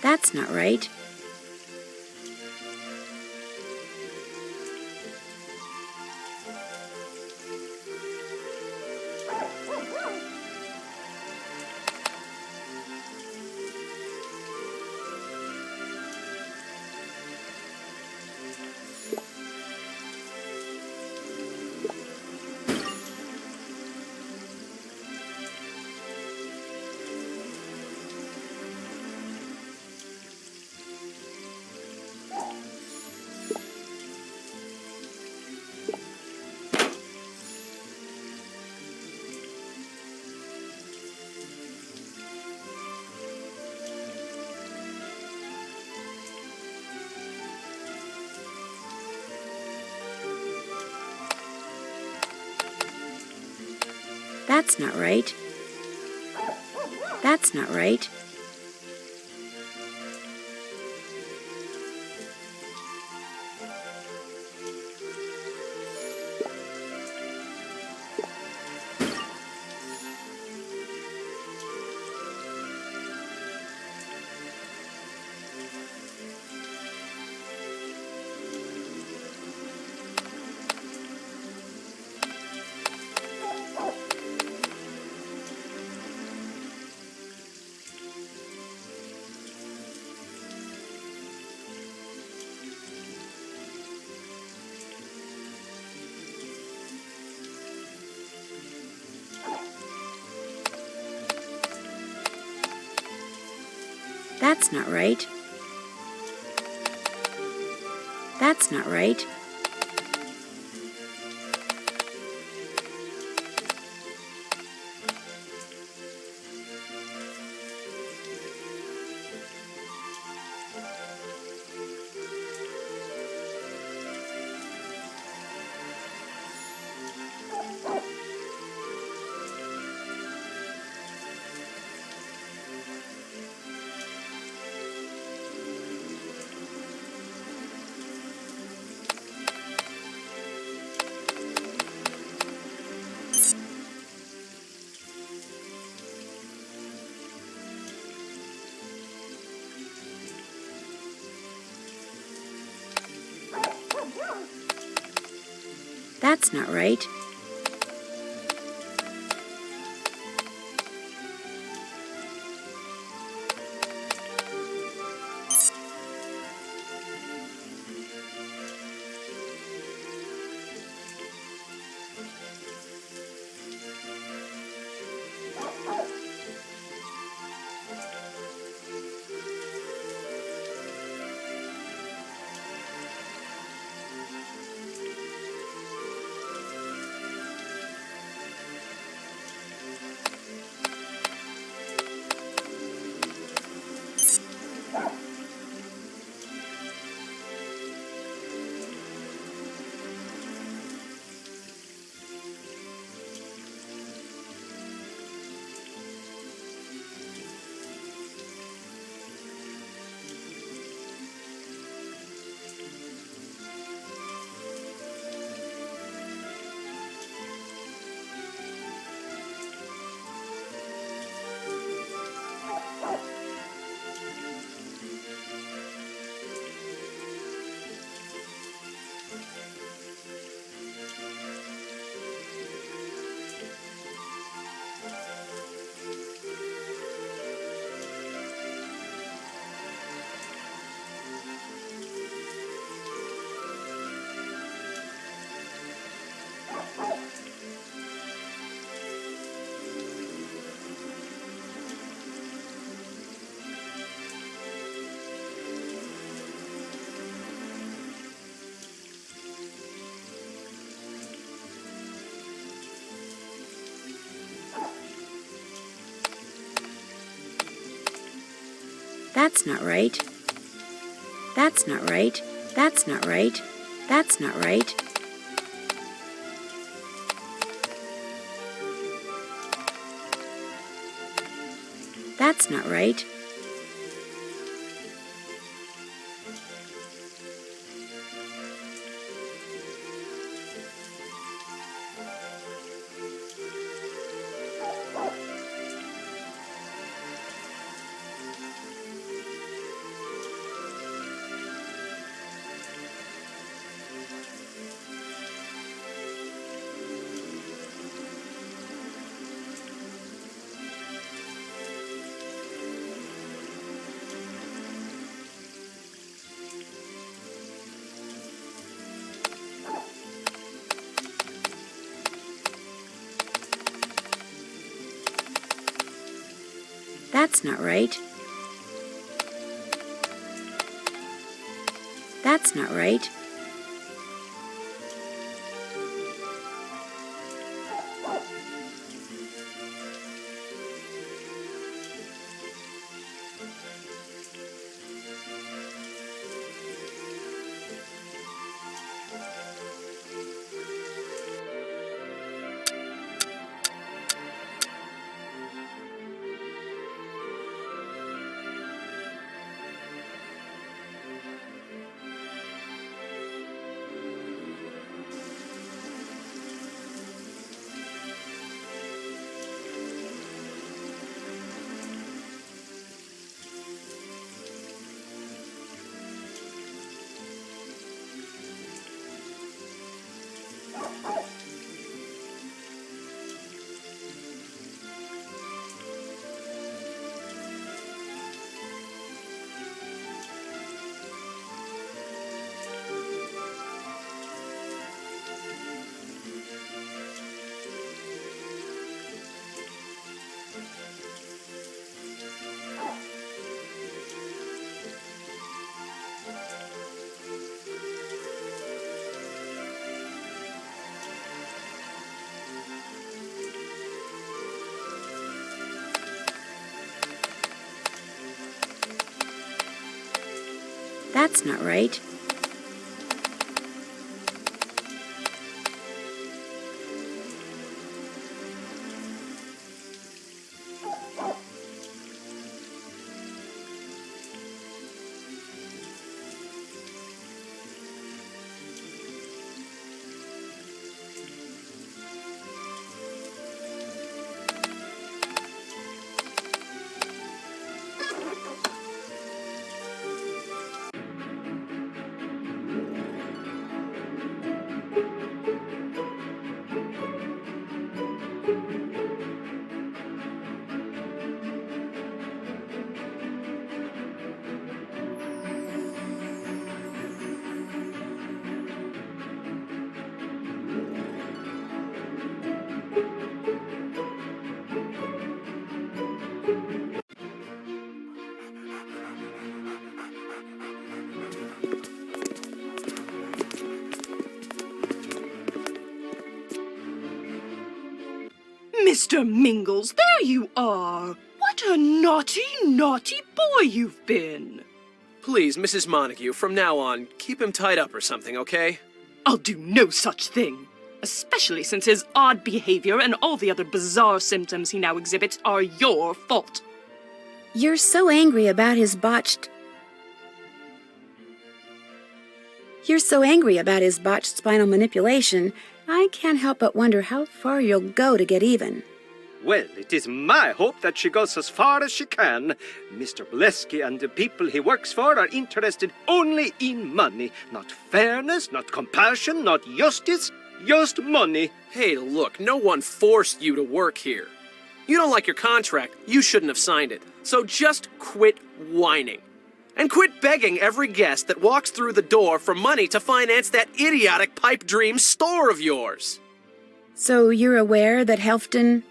That's not right. That's not right. That's not right. That's not right. That's not right. That's not right. That's not right. That's not right. That's not right. That's not right. That's not right. That's not right. That's not right. That's not right. Mr. Mingles, there you are. What a naughty, naughty boy you've been. Please, Mrs. Montague, from now on, keep him tied up or something, okay? I'll do no such thing. Especially since his odd behavior and all the other bizarre symptoms he now exhibits are your fault. You're so angry about his botched spinal manipulation, I can't help but wonder how far you'll go to get even. Well, it is my hope that she goes as far as she can. Mr. Blesky and the people he works for are interested only in money. Not fairness, not compassion, not justice, just money. Hey, look, no one forced you to work here. You don't like your contract, you shouldn't have signed it. So just quit whining. And quit begging every guest that walks through the door for money to finance that idiotic pipe dream store of yours. So you're aware that Helfton...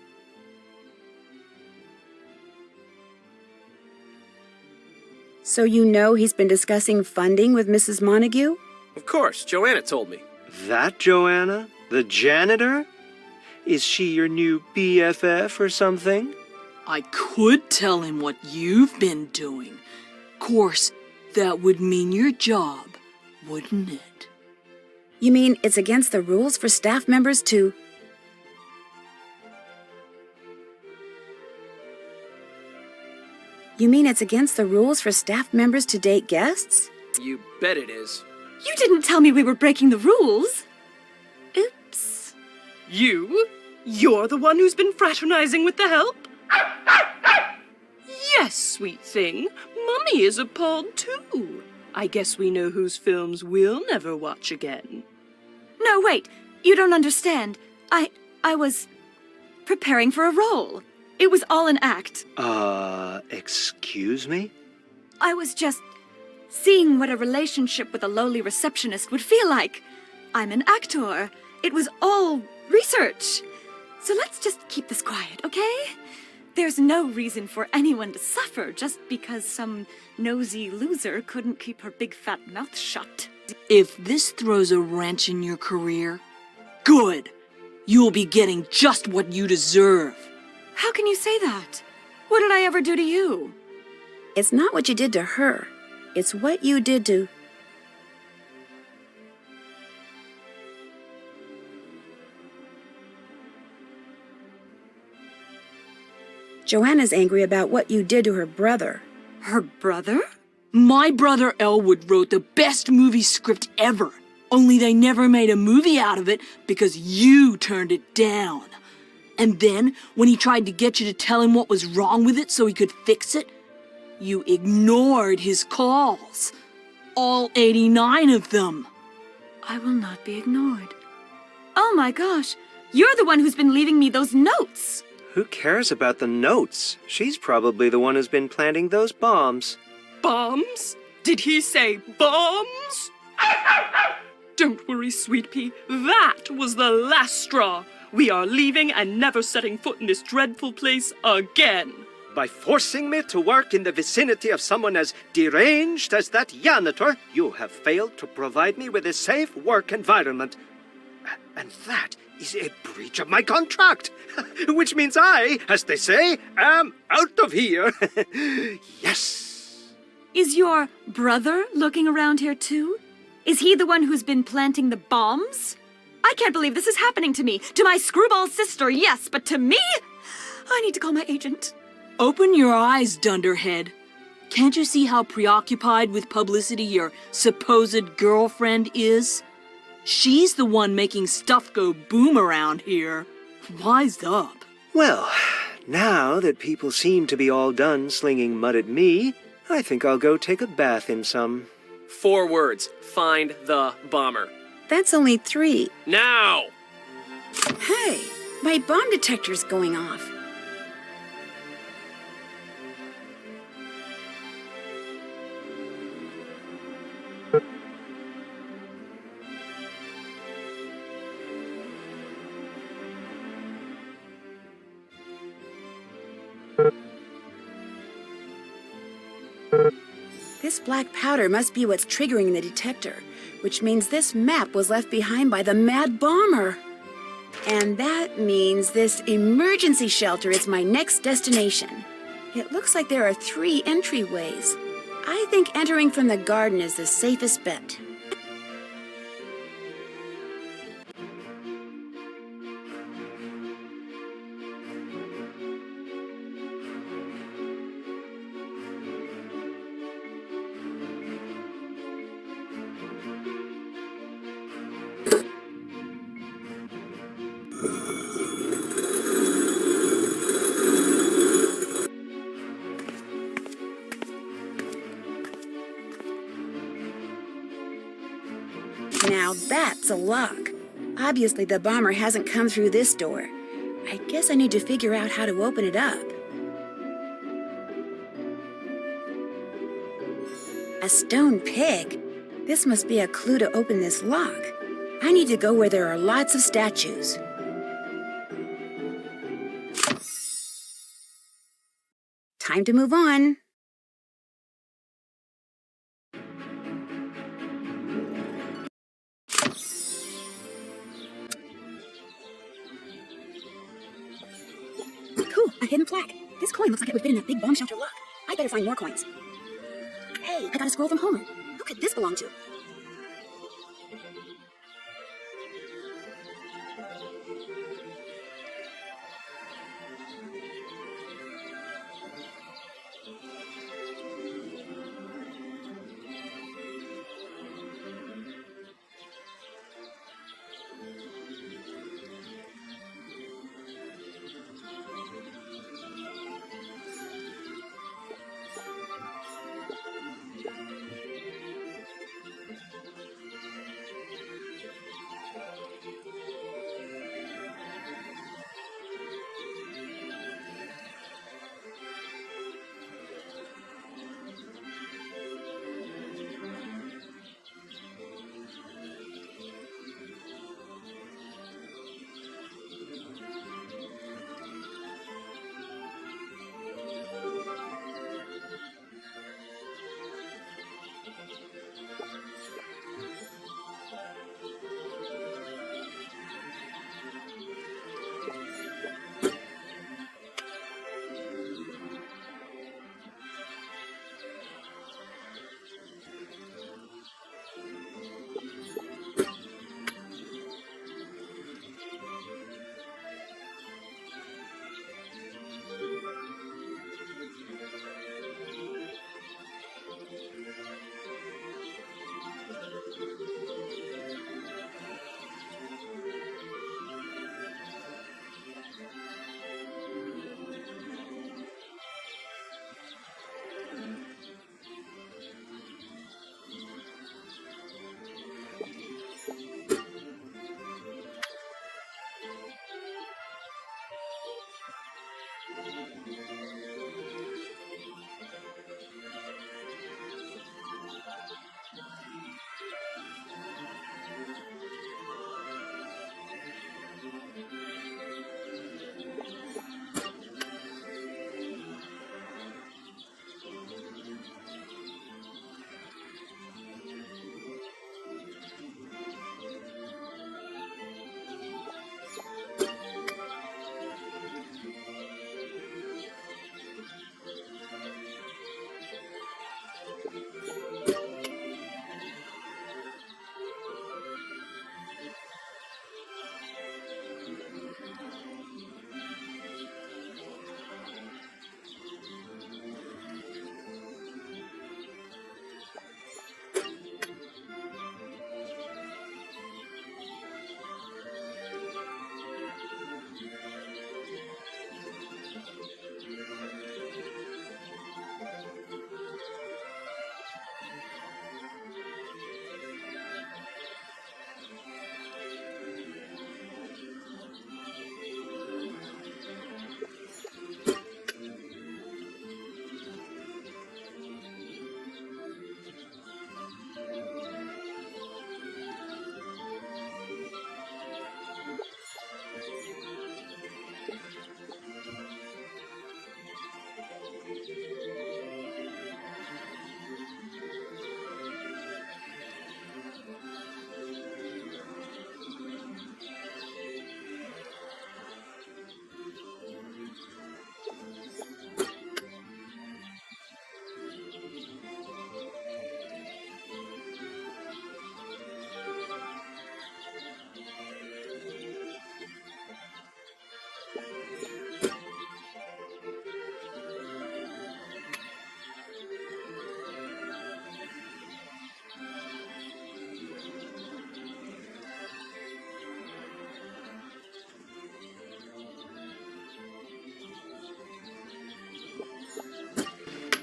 So you know he's been discussing funding with Mrs. Montague? Of course, Joanna told me. That Joanna? The janitor? Is she your new BFF or something? I could tell him what you've been doing, course, that would mean your job, wouldn't it? You mean it's against the rules for staff members to... You mean it's against the rules for staff members to date guests? You bet it is. You didn't tell me we were breaking the rules. Oops. You? You're the one who's been fraternizing with the help? Yes, sweet thing. Mummy is appalled too. I guess we know whose films we'll never watch again. No, wait. You don't understand. I was preparing for a role. It was all an act. Excuse me? I was just seeing what a relationship with a lowly receptionist would feel like. I'm an actor. It was all research. So let's just keep this quiet, okay? There's no reason for anyone to suffer just because some nosy loser couldn't keep her big fat mouth shut. If this throws a wrench in your career, good. You'll be getting just what you deserve. How can you say that? What did I ever do to you? It's not what you did to her. It's what you did to... Joanna's angry about what you did to her brother. Her brother? My brother Elwood wrote the best movie script ever. Only they never made a movie out of it because you turned it down. And then, when he tried to get you to tell him what was wrong with it so he could fix it, you ignored his calls. All 89 of them. I will not be ignored. Oh my gosh, you're the one who's been leaving me those notes. Who cares about the notes? She's probably the one who's been planting those bombs. Bombs? Did he say bombs? Don't worry, sweet pea. That was the last straw. We are leaving and never setting foot in this dreadful place again. By forcing me to work in the vicinity of someone as deranged as that janitor, you have failed to provide me with a safe work environment. And that is a breach of my contract, which means I, as they say, am out of here. Yes. Is your brother looking around here too? Is he the one who's been planting the bombs? I can't believe this is happening to me. To my screwball sister, yes, but to me? I need to call my agent. Open your eyes, dunderhead. Can't you see how preoccupied with publicity your supposed girlfriend is? She's the one making stuff go boom around here. Wise up. Well, now that people seem to be all done slinging mud at me, I think I'll go take a bath in some. 4 words. Find the bomber. That's only 3. Now! Hey, my bomb detector's going off. This black powder must be what's triggering the detector, which means this map was left behind by the mad bomber. And that means this emergency shelter is my next destination. It looks like there are 3 entryways. I think entering from the garden is the safest bet. Now that's a lock. Obviously the bomber hasn't come through this door. I guess I need to figure out how to open it up. A stone pig? This must be a clue to open this lock. I need to go where there are lots of statues. Time to move on. Cool, a hidden plaque. This coin looks like it would fit in that big bomb shelter lock. I better find more coins. Hey, I got a scroll from Homer. Who could this belong to?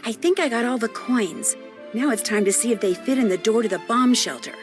I think I got all the coins. Now it's time to see if they fit in the door to the bomb shelter.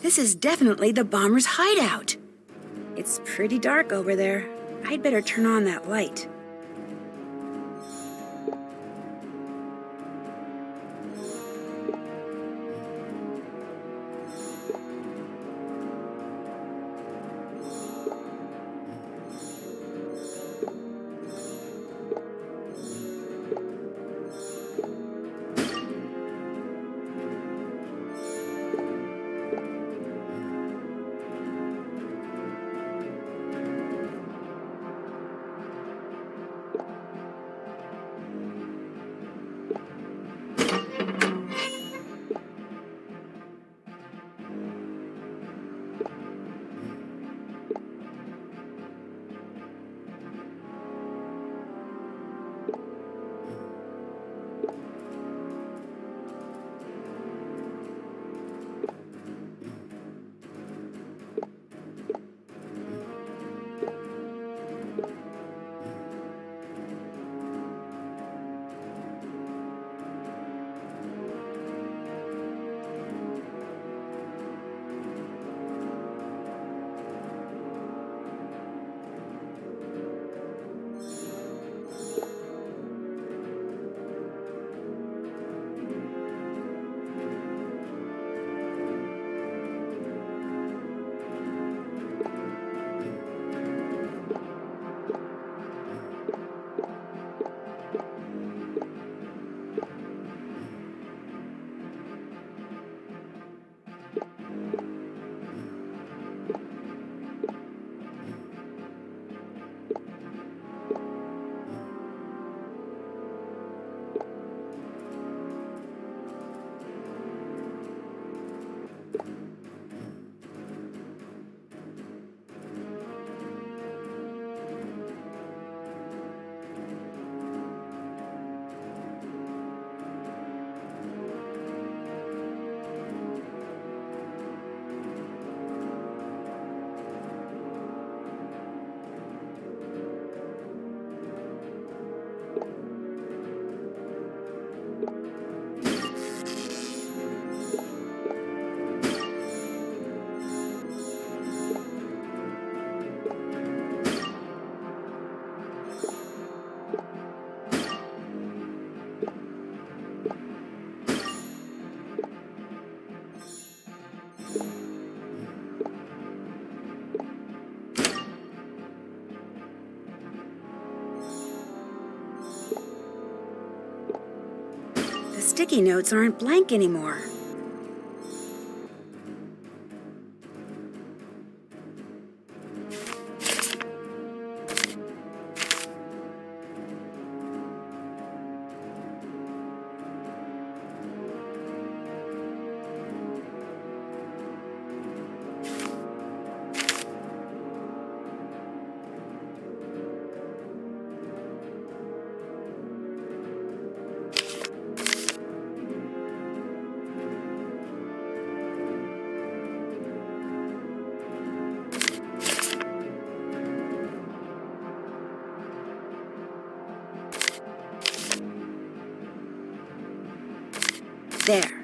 This is definitely the bomber's hideout. It's pretty dark over there. I'd better turn on that light. The sticky notes aren't blank anymore. There.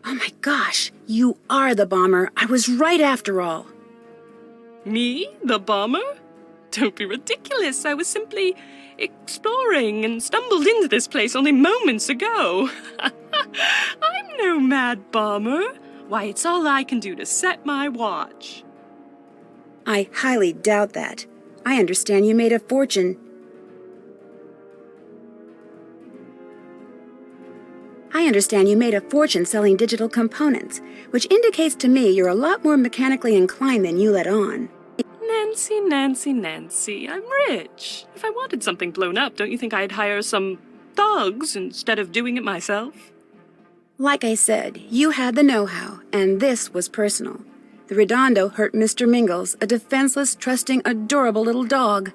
Oh my gosh, you are the bomber. I was right after all. Me? The bomber? Don't be ridiculous. I was simply exploring and stumbled into this place only moments ago. I'm no mad bomber. Why, it's all I can do to set my watch. I highly doubt that. I understand you made a fortune. Selling digital components, which indicates to me you're a lot more mechanically inclined than you let on. Nancy, I'm rich. If I wanted something blown up, don't you think I'd hire some thugs instead of doing it myself? Like I said, you had the know-how, and this was personal. The Redondo hurt Mr. Mingles, a defenseless, trusting, adorable little dog.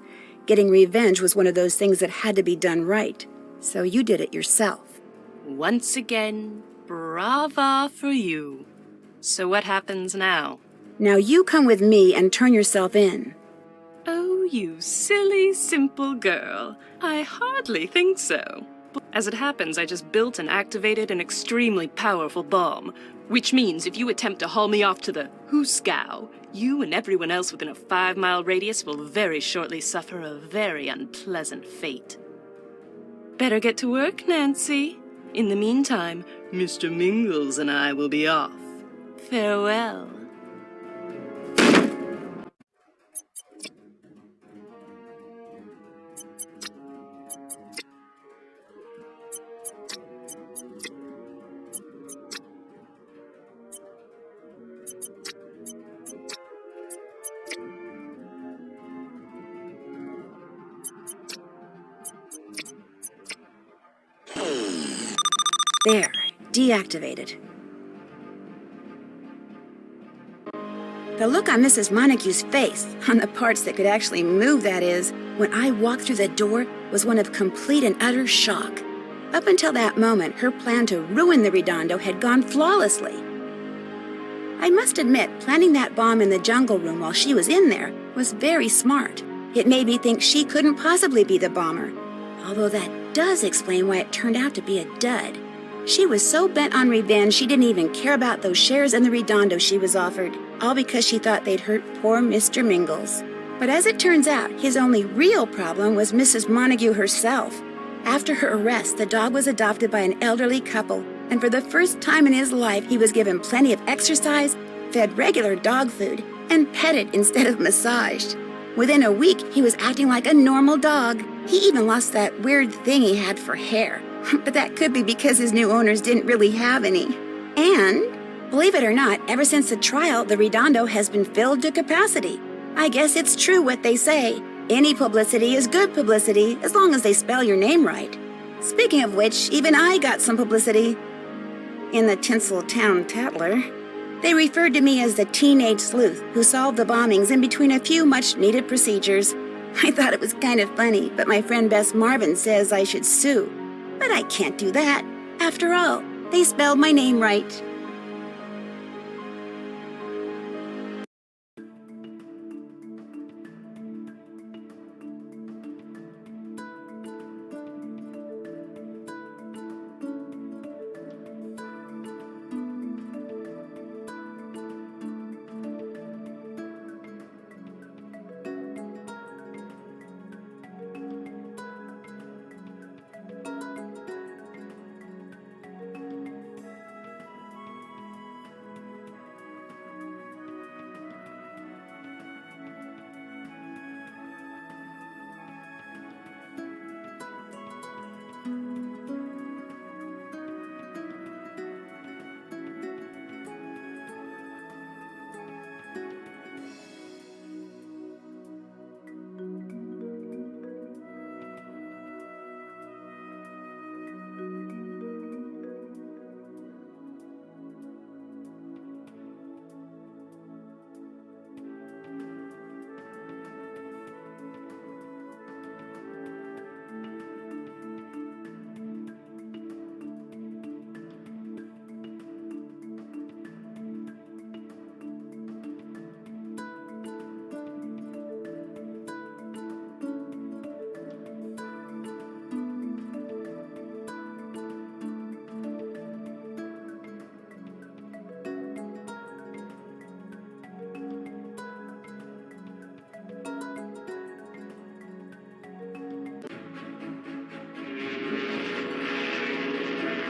Getting revenge was one of those things that had to be done right. So you did it yourself. Once again, brava for you. So what happens now? Now you come with me and turn yourself in. Oh, you silly, simple girl. I hardly think so. As it happens, I just built and activated an extremely powerful bomb, which means if you attempt to haul me off to the Hooskow, you and everyone else within a 5-mile radius will very shortly suffer a very unpleasant fate. Better get to work, Nancy. In the meantime, Mr. Mingles and I will be off. Farewell. There, deactivated. The look on Mrs. Montague's face, on the parts that could actually move, that is, when I walked through the door, was one of complete and utter shock. Up until that moment, her plan to ruin the Redondo had gone flawlessly. I must admit, planting that bomb in the jungle room while she was in there was very smart. It made me think she couldn't possibly be the bomber, although that does explain why it turned out to be a dud. She was so bent on revenge she didn't even care about those shares in the Redondo she was offered, all because she thought they'd hurt poor Mr. Mingles. But as it turns out, his only real problem was Mrs. Montague herself. After her arrest, the dog was adopted by an elderly couple, and for the first time in his life, he was given plenty of exercise, fed regular dog food, and petted instead of massaged. Within a week, he was acting like a normal dog. He even lost that weird thing he had for hair. But that could be because his new owners didn't really have any. And, believe it or not, ever since the trial, the Redondo has been filled to capacity. I guess it's true what they say. Any publicity is good publicity, as long as they spell your name right. Speaking of which, even I got some publicity. In the Tinseltown Tatler, they referred to me as the teenage sleuth who solved the bombings in between a few much-needed procedures. I thought it was kind of funny, but my friend Bess Marvin says I should sue. But I can't do that. After all, they spelled my name right.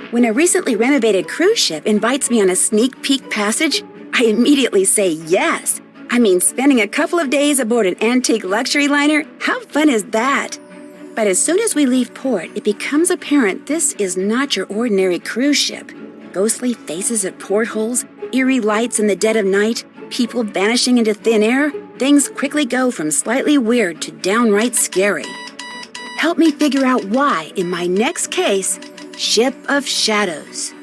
When a recently renovated cruise ship invites me on a sneak peek passage, I immediately say yes. I mean, spending a couple of days aboard an antique luxury liner, how fun is that? But as soon as we leave port, it becomes apparent this is not your ordinary cruise ship. Ghostly faces at portholes, eerie lights in the dead of night, people vanishing into thin air, things quickly go from slightly weird to downright scary. Help me figure out why, in my next case, Ship of Shadows.